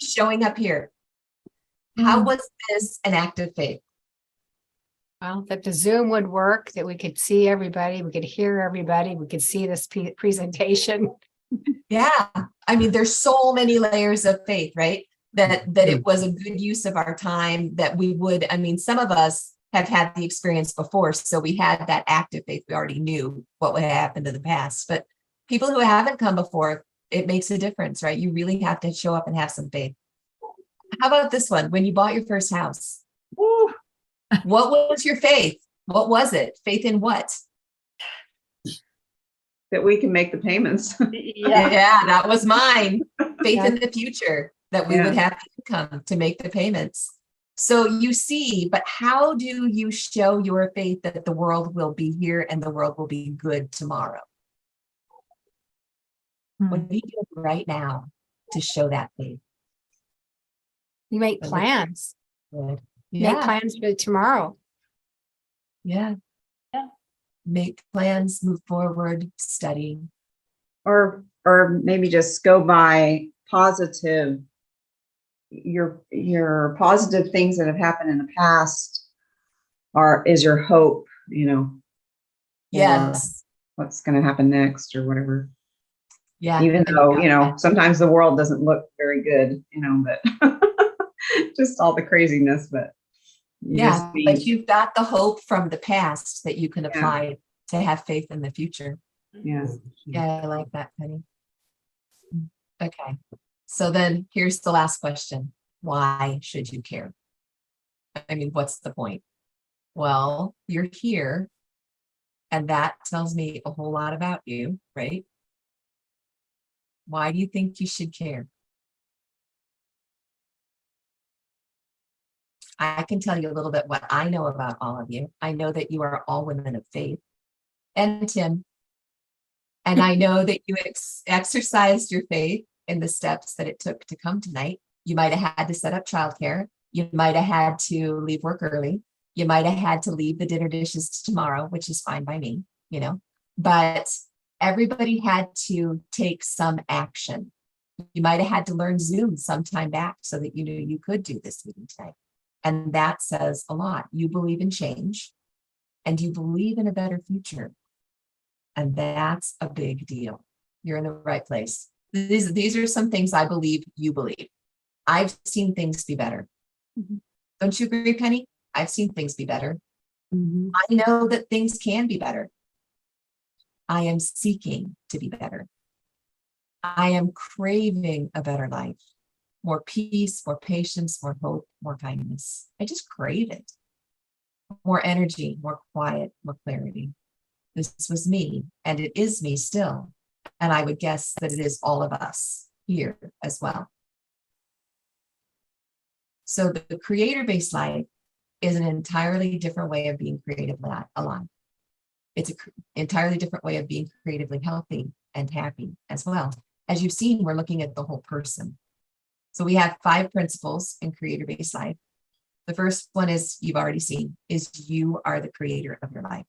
Speaker 2: Showing up here. How was this an act of faith?
Speaker 7: Well, that the Zoom would work, that we could see everybody, we could hear everybody, we could see this presentation.
Speaker 2: Yeah. I mean, there's so many layers of faith, right? That it was a good use of our time, that we would, I mean, some of us have had the experience before, so we had that act of faith. We already knew what would happen in the past, but people who haven't come before, it makes a difference, right? You really have to show up and have some faith. How about this one? When you bought your first house, woo, what was your faith? What was it? Faith in what?
Speaker 3: That we can make the payments.
Speaker 2: Yeah, that was mine. Faith in the future, that we would have income to make the payments. So you see, but how do you show your faith that the world will be here and the world will be good tomorrow? What do you do right now to show that faith?
Speaker 7: You make plans.
Speaker 2: Good.
Speaker 7: Make plans for tomorrow.
Speaker 2: Yeah. Make plans, move forward, study.
Speaker 3: Or maybe just go by positive, your positive things that have happened in the past is your hope,
Speaker 2: Yes.
Speaker 3: What's going to happen next or whatever.
Speaker 2: Yeah.
Speaker 3: Even though, sometimes the world doesn't look very good, but just all the craziness, but
Speaker 2: but you've got the hope from the past that you can apply to have faith in the future.
Speaker 3: Yeah.
Speaker 2: Yeah, I like that, Penny. Okay. So then here's the last question. Why should you care? I mean, what's the point? Well, you're here, and that tells me a whole lot about you, right? Why do you think you should care? I can tell you a little bit what I know about all of you. I know that you are all women of faith, and Tim. And I know that you exercised your faith in the steps that it took to come tonight. You might have had to set up childcare. You might have had to leave work early. You might have had to leave the dinner dishes to tomorrow, which is fine by me, but everybody had to take some action. You might have had to learn Zoom sometime back so that you knew you could do this meeting today. And that says a lot. You believe in change and you believe in a better future. And that's a big deal. You're in the right place. These are some things I believe you believe. I've seen things be better.
Speaker 6: Mhm.
Speaker 2: Don't you agree, Penny? I've seen things be better.
Speaker 6: Mhm.
Speaker 2: I know that things can be better. I am seeking to be better. I am craving a better life, more peace, more patience, more hope, more kindness. I just crave it. More energy, more quiet, more clarity. This was me, and it is me still. And I would guess that it is all of us here as well. So the creator-based life is an entirely different way of being creatively alive. It's an entirely different way of being creatively healthy and happy as well. As you've seen, we're looking at the whole person. So we have 5 principles in creator-based life. The first one is, you've already seen, is you are the creator of your life.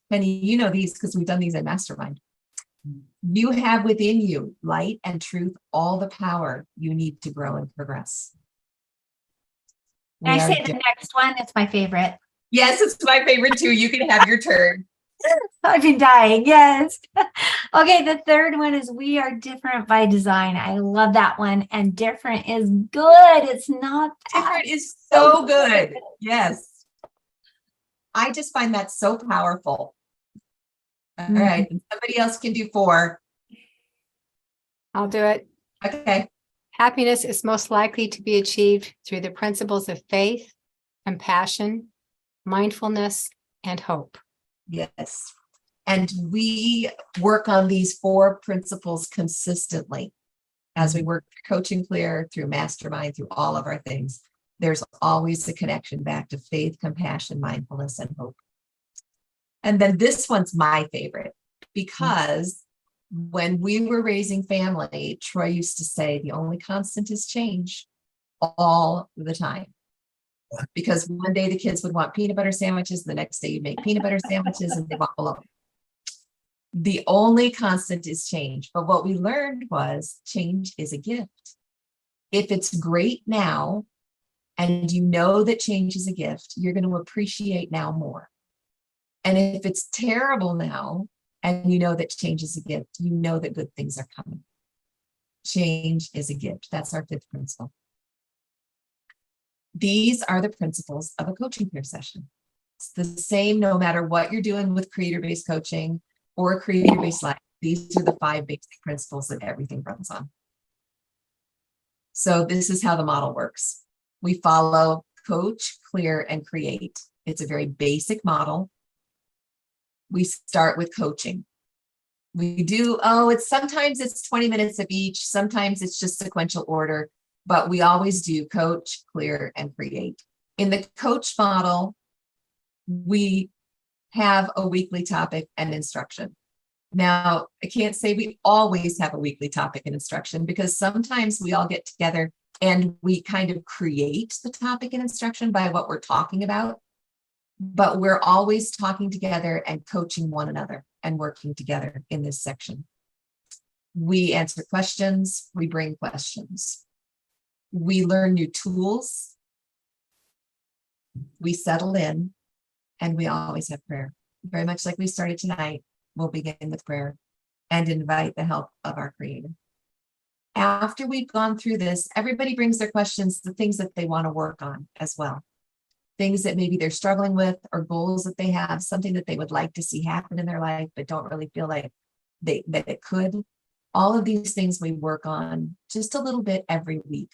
Speaker 2: Penny, you know these because we've done these in Mastermind. You have within you light and truth, all the power you need to grow and progress.
Speaker 5: Can I say the next one? It's my favorite.
Speaker 2: Yes, it's my favorite too. You can have your turn.
Speaker 5: I've been dying. Yes. Okay. The third one is we are different by design. I love that one. And different is good. It's not
Speaker 2: different is so good. Yes. I just find that so powerful. All right. And somebody else can do 4.
Speaker 7: I'll do it.
Speaker 2: Okay.
Speaker 7: Happiness is most likely to be achieved through the principles of faith, compassion, mindfulness, and hope.
Speaker 2: Yes. And we work on these 4 principles consistently as we work Coaching Clear, through Mastermind, through all of our things. There's always a connection back to faith, compassion, mindfulness, and hope. And then this one's my favorite because when we were raising family, Troy used to say the only constant is change all the time. Because one day the kids would want peanut butter sandwiches, the next day you'd make peanut butter sandwiches and they want bologna. The only constant is change. But what we learned was change is a gift. If it's great now, and you know that change is a gift, you're going to appreciate now more. And if it's terrible now, and you know that change is a gift, you know that good things are coming. Change is a gift. That's our 5th principle. These are the principles of a Coaching Clear session. It's the same no matter what you're doing with creator-based coaching or a creator-based life. These are the 5 basic principles that everything runs on. So this is how the model works. We follow coach, clear, and create. It's a very basic model. We start with coaching. We do, sometimes it's 20 minutes of each. Sometimes it's just sequential order. But we always do coach, clear, and create. In the coach model, we have a weekly topic and instruction. Now, I can't say we always have a weekly topic and instruction because sometimes we all get together and we kind of create the topic and instruction by what we're talking about. But we're always talking together and coaching one another and working together in this section. We answer questions, we bring questions. We learn new tools, we settle in, and we always have prayer. Very much like we started tonight, we'll begin with prayer and invite the help of our Creator. After we've gone through this, everybody brings their questions, the things that they want to work on as well. Things that maybe they're struggling with or goals that they have, something that they would like to see happen in their life, but don't really feel like that it could. All of these things we work on just a little bit every week,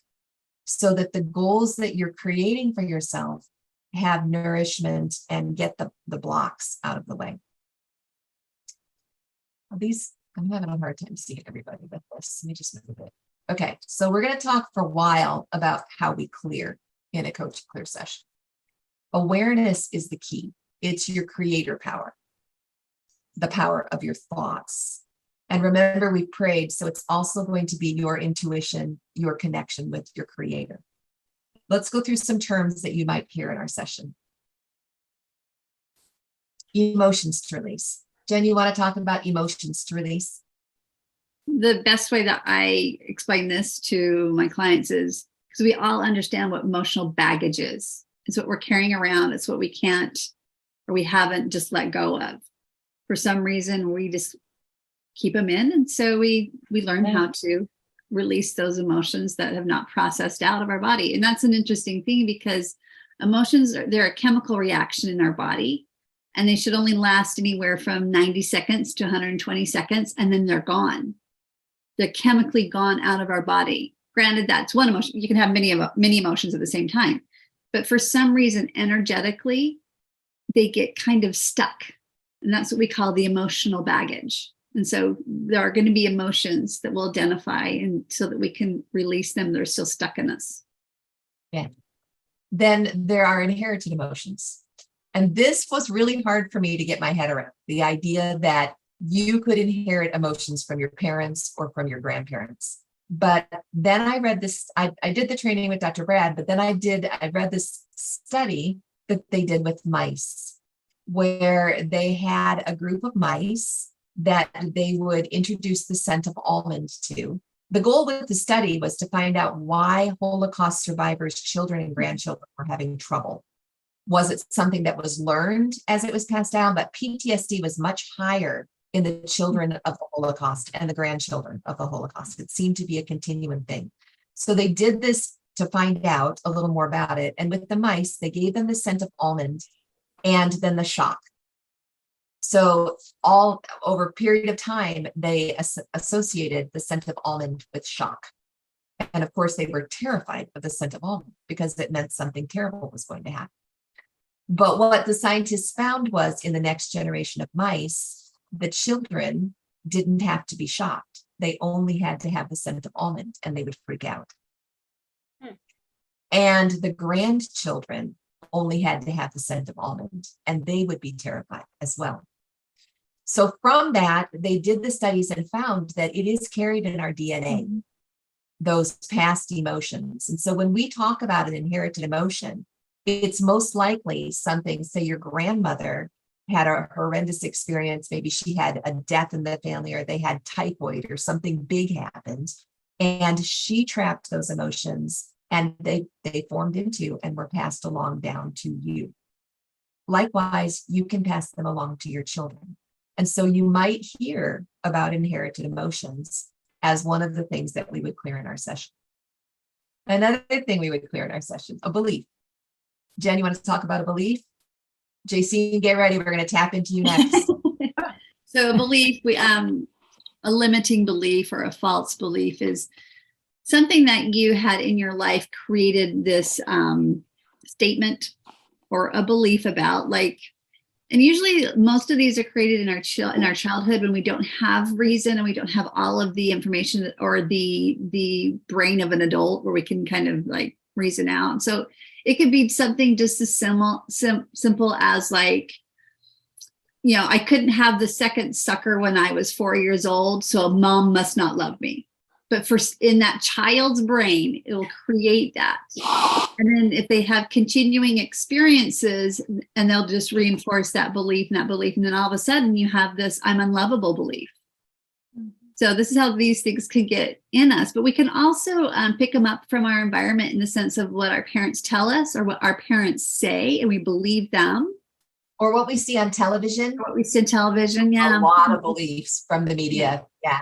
Speaker 2: so that the goals that you're creating for yourself have nourishment and get the blocks out of the way. I'm having a hard time seeing everybody with this. Let me just move it. Okay, so we're going to talk for a while about how we clear in a Coaching Clear session. Awareness is the key. It's your creator power, the power of your thoughts. And remember, we prayed, so it's also going to be your intuition, your connection with your creator. Let's go through some terms that you might hear in our session. Emotions to release. Jen, you want to talk about emotions to release?
Speaker 6: The best way that I explain this to my clients is because we all understand what emotional baggage is. It's what we're carrying around. It's what we can't or we haven't just let go of. For some reason, we just keep them in. And so we learn how to release those emotions that have not processed out of our body. And that's an interesting thing because emotions, they're a chemical reaction in our body. And they should only last anywhere from 90 seconds to 120 seconds, and then they're gone. They're chemically gone out of our body. Granted, that's one emotion. You can have many emotions at the same time. But for some reason, energetically, they get kind of stuck. And that's what we call the emotional baggage. And so there are going to be emotions that we'll identify and so that we can release them. They're still stuck in us.
Speaker 2: Yeah. Then there are inherited emotions. And this was really hard for me to get my head around, the idea that you could inherit emotions from your parents or from your grandparents. But then I read this, I did the training with Dr. Brad, but then I read this study that they did with mice, where they had a group of mice that they would introduce the scent of almond to. The goal with the study was to find out why Holocaust survivors' children and grandchildren were having trouble. Was it something that was learned as it was passed down? But PTSD was much higher in the children of the Holocaust and the grandchildren of the Holocaust. It seemed to be a continuing thing. So they did this to find out a little more about it. And with the mice, they gave them the scent of almond and then the shock. So all over a period of time, they associated the scent of almond with shock. And of course, they were terrified of the scent of almond because it meant something terrible was going to happen. But what the scientists found was in the next generation of mice, the children didn't have to be shocked. They only had to have the scent of almond and they would freak out. And the grandchildren only had to have the scent of almond and they would be terrified as well. So from that, they did the studies and found that it is carried in our DNA, those past emotions. And so when we talk about an inherited emotion, it's most likely something, say your grandmother had a horrendous experience. Maybe she had a death in the family or they had typhoid or something big happened. And she trapped those emotions and they formed into and were passed along down to you. Likewise, you can pass them along to your children. And so you might hear about inherited emotions as one of the things that we would clear in our session. Another thing we would clear in our session, a belief. Jen, you want to talk about a belief? JC, get ready. We're going to tap into you next.
Speaker 6: So a belief, a limiting belief or a false belief is something that you had in your life created this statement or a belief about, like, and usually most of these are created in our childhood when we don't have reason and we don't have all of the information or the brain of an adult where we can kind of like reason out. So it could be something just as simple as like, you know, I couldn't have the second sucker when I was 4 years old, so mom must not love me. But in that child's brain, it'll create that. And then if they have continuing experiences, and they'll just reinforce that belief, and then all of a sudden you have this I'm unlovable belief. So this is how these things can get in us. But we can also pick them up from our environment in the sense of what our parents tell us or what our parents say, and we believe them.
Speaker 2: Or what we see on television.
Speaker 6: What we see on television, yeah.
Speaker 2: A lot of beliefs from the media, yeah.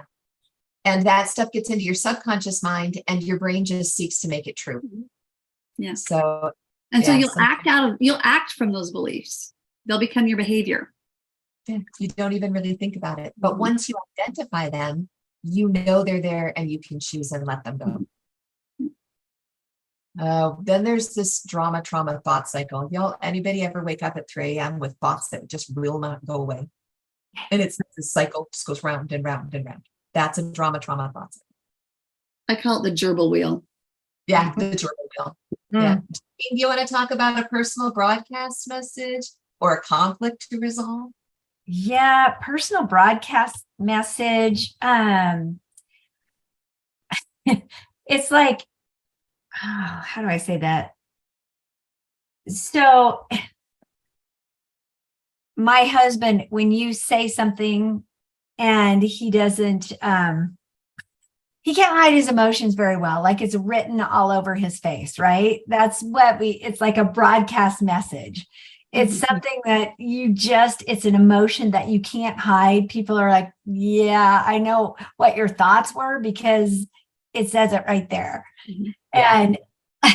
Speaker 2: And that stuff gets into your subconscious mind and your brain just seeks to make it true.
Speaker 6: Yeah.
Speaker 2: So,
Speaker 6: so you'll act from those beliefs. They'll become your behavior.
Speaker 2: Yeah, you don't even really think about it. But once you identify them, you know they're there and you can choose and let them go. Then there's this trauma thought cycle. Anybody ever wake up at 3 a.m. with thoughts that just will not go away? And it's this cycle just goes round and round and round. That's a trauma thought cycle.
Speaker 6: I call it the gerbil wheel.
Speaker 2: Yeah, the journal wheel. Yeah. Do you want to talk about a personal broadcast message or a conflict to resolve?
Speaker 5: Yeah, personal broadcast message. It's like, oh, how do I say that? So my husband, when you say something and he doesn't, he can't hide his emotions very well. Like it's written all over his face, right? That's what it's like a broadcast message. It's something that it's an emotion that you can't hide. People are like, yeah, I know what your thoughts were because it says it right there. And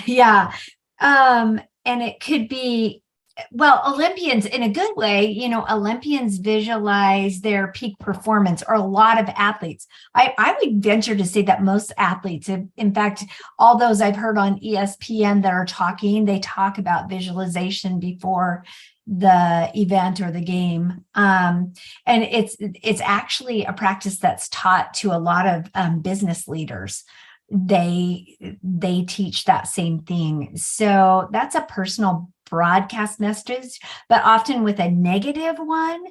Speaker 5: yeah. And it could be, well, Olympians in a good way, Olympians visualize their peak performance, or a lot of athletes. I would venture to say that most athletes, in fact, all those I've heard on ESPN that are talking, they talk about visualization before the event or the game. And it's actually a practice that's taught to a lot of business leaders. They teach that same thing. So that's a personal broadcast message, but often with a negative one,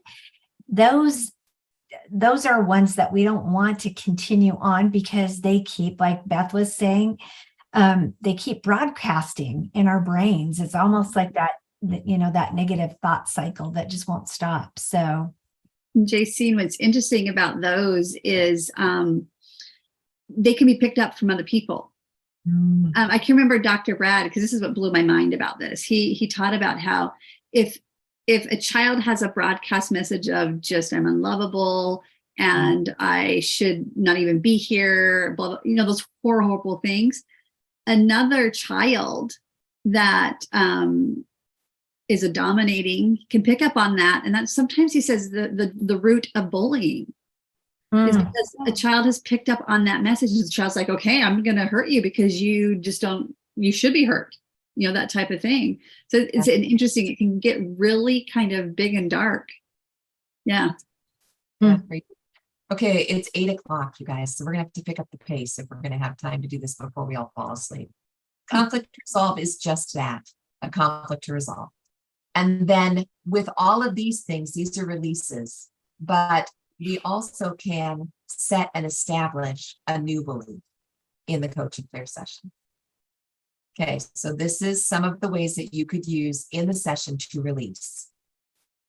Speaker 5: those are ones that we don't want to continue on because they keep, like Beth was saying, they keep broadcasting in our brains. It's almost like that negative thought cycle that just won't stop. So
Speaker 6: JC, what's interesting about those is they can be picked up from other people. I can remember Dr. Brad, because this is what blew my mind about this. He taught about how if a child has a broadcast message of just I'm unlovable and I should not even be here, blah, blah, those horrible things, another child that is a dominating can pick up on that. And that sometimes he says the root of bullying is because a child has picked up on that message. And the child's like, okay, I'm going to hurt you because you should be hurt, that type of thing. So it's an interesting, it can get really kind of big and dark. Yeah.
Speaker 2: Okay. It's 8:00, you guys. So we're going to have to pick up the pace if we're going to have time to do this before we all fall asleep. Conflict to resolve is just that, a conflict to resolve. And then with all of these things, these are releases, but we also can set and establish a new belief in the Coach and Clear session. Okay, so this is some of the ways that you could use in the session to release.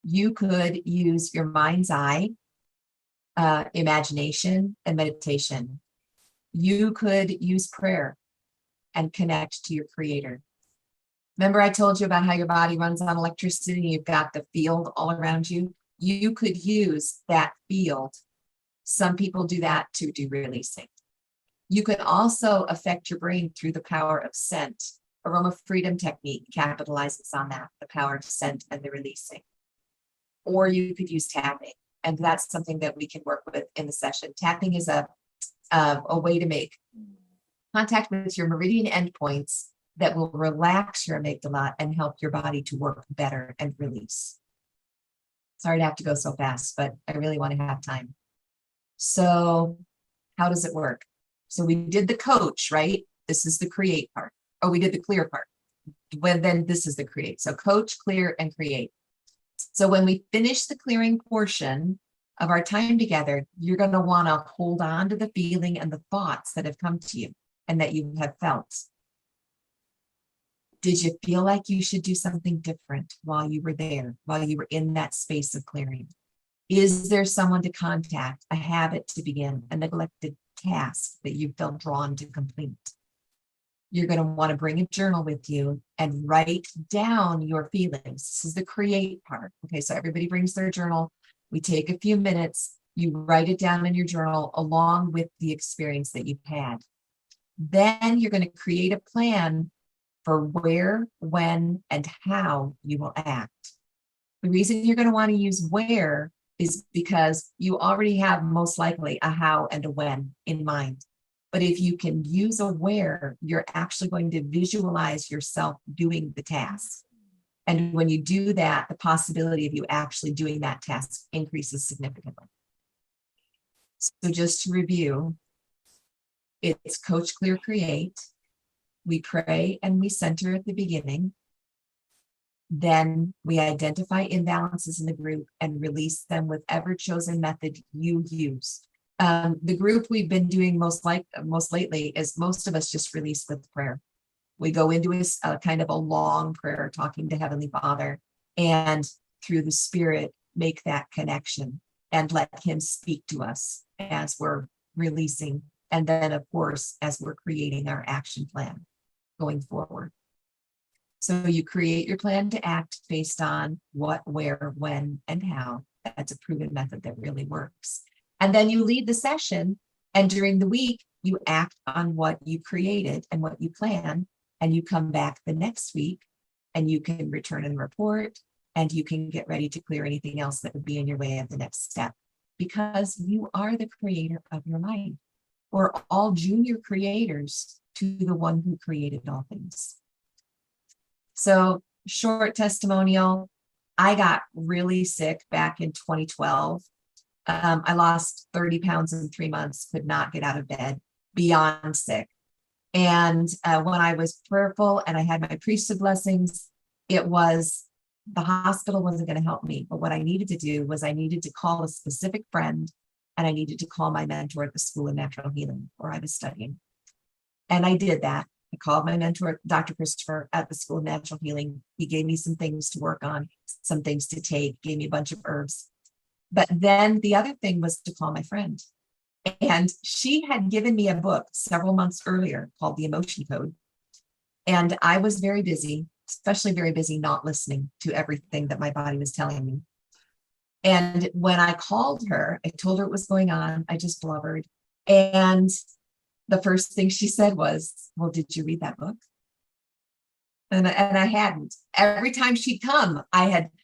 Speaker 2: You could use your mind's eye, imagination, and meditation. You could use prayer and connect to your creator. Remember I told you about how your body runs on electricity and you've got the field all around you? You could use that field. Some people do that to do releasing. You can also affect your brain through the power of scent. Aroma Freedom Technique capitalizes on that, the power of scent and the releasing. Or you could use tapping, and that's something that we can work with in the session. Tapping is a way to make contact with your meridian endpoints that will relax your amygdala and help your body to work better and release. Sorry to have to go so fast, but I really want to have time. So how does it work? So we did the coach, right? This is the create part. Oh, we did the clear part. Then this is the create. So coach, clear, and create. So when we finish the clearing portion of our time together, you're going to want to hold on to the feeling and the thoughts that have come to you and that you have felt. Did you feel like you should do something different while you were there, while you were in that space of clearing? Is there someone to contact, a habit to begin, a neglected task that you felt drawn to complete? You're going to want to bring a journal with you and write down your feelings. This is the create part. Okay, so everybody brings their journal. We take a few minutes. You write it down in your journal along with the experience that you've had. Then you're going to create a plan for where, when, and how you will act. The reason you're going to want to use where is because you already have most likely a how and a when in mind. But if you can use a where, you're actually going to visualize yourself doing the task. And when you do that, the possibility of you actually doing that task increases significantly. So just to review, it's Coach, Clear, Create. we pray and we center at the beginning. Then we identify imbalances in the group and release them with ever chosen method you use. The group we've been doing most lately is most of us just release with prayer. We go into a kind of a long prayer, talking to Heavenly Father, and through the Spirit, make that connection and let Him speak to us as we're releasing. And then, of course, as we're creating our action plan going forward. So you create your plan to act based on what, where, when, and how. That's a proven method that really works. And then you lead the session, and during the week, you act on what you created and what you plan, and you come back the next week, and you can return and report, and you can get ready to clear anything else that would be in your way of the next step, because you are the creator of your mind. We're all junior creators to the one who created all things. So, short testimonial, I got really sick back in 2012. I lost 30 pounds in 3 months, could not get out of bed, beyond sick. And when I was prayerful and I had my priesthood blessings, it was the hospital wasn't going to help me. But what I needed to do was I needed to call a specific friend, and I needed to call my mentor at the School of Natural Healing where I was studying. And I did that. I called my mentor, Dr. Christopher, at the School of Natural Healing. He gave me some things to work on, some things to take, gave me a bunch of herbs. But then the other thing was to call my friend. And she had given me a book several months earlier called The Emotion Code. And I was very busy, especially very busy not listening to everything that my body was telling me. And when I called her, I told her what was going on. I just blubbered. And the first thing she said was, well, did you read that book? And I hadn't. Every time she'd come,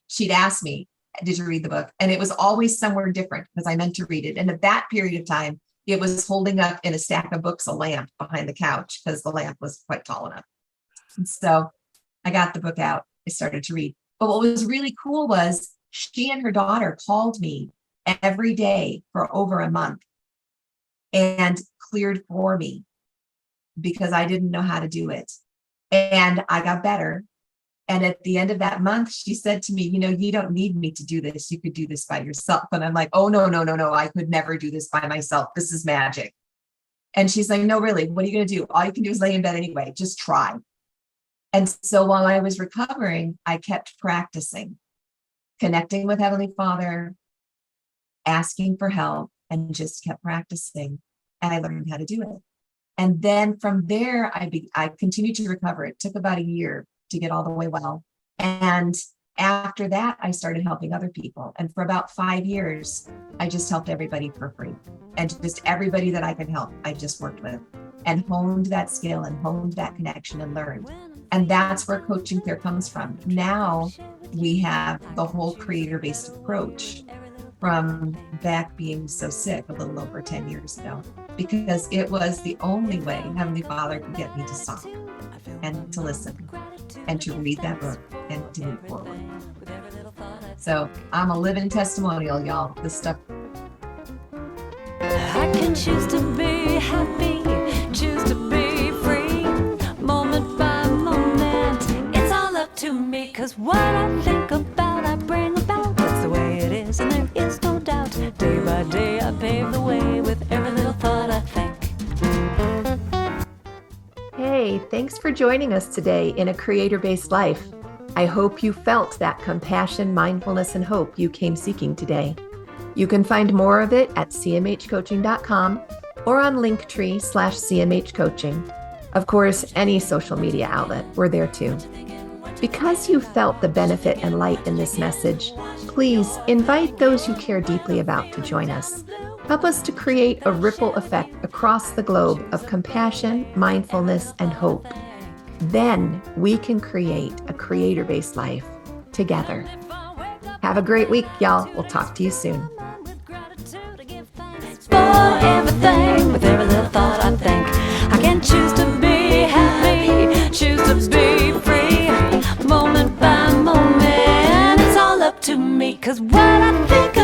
Speaker 2: she'd ask me, did you read the book? And it was always somewhere different because I meant to read it. And at that period of time, it was holding up in a stack of books, a lamp behind the couch, because the lamp was quite tall enough. And so I got the book out. I started to read. But what was really cool was she and her daughter called me every day for over a month and cleared for me because I didn't know how to do it. And I got better. And at the end of that month, she said to me, you don't need me to do this. You could do this by yourself. And I'm like, oh, no. I could never do this by myself. This is magic. And she's like, no, really, what are you going to do? All you can do is lay in bed anyway. Just try. And so while I was recovering, I kept practicing, connecting with Heavenly Father, asking for help, and just kept practicing. And I learned how to do it. And then from there, I continued to recover. It took about a year to get all the way well. And after that, I started helping other people. And for about 5 years, I just helped everybody for free. And just everybody that I could help, I just worked with and honed that skill and honed that connection and learned. And that's where Coaching Clear comes from. Now we have the whole creator-based approach from back being so sick a little over 10 years ago, because it was the only way Heavenly Father could get me to stop and to listen and to read that book and to move forward. So I'm a living testimonial, y'all. This stuff.
Speaker 1: I can choose to be happy, choose to be free, moment by moment. It's all up to me, 'cause what I think about, I bring about. That's the way it is, and there is no doubt. Day by day, I pave the way with every little thought I think.
Speaker 2: Hey, thanks for joining us today in A Creator-Based Life. I hope you felt that compassion, mindfulness, and hope you came seeking today. You can find more of it at cmhcoaching.com or on Linktree/CMHcoaching. Of course, any social media outlet, we're there too. Because you felt the benefit and light in this message, please invite those you care deeply about to join us. Help us to create a ripple effect across the globe of compassion, mindfulness, and hope. Then we can create a creator-based life together. Have a great week, y'all. We'll talk to you soon.
Speaker 1: For everything, with every little thought I think, I can choose to be happy, choose to be free, moment by moment. It's all up to me, 'cause what I think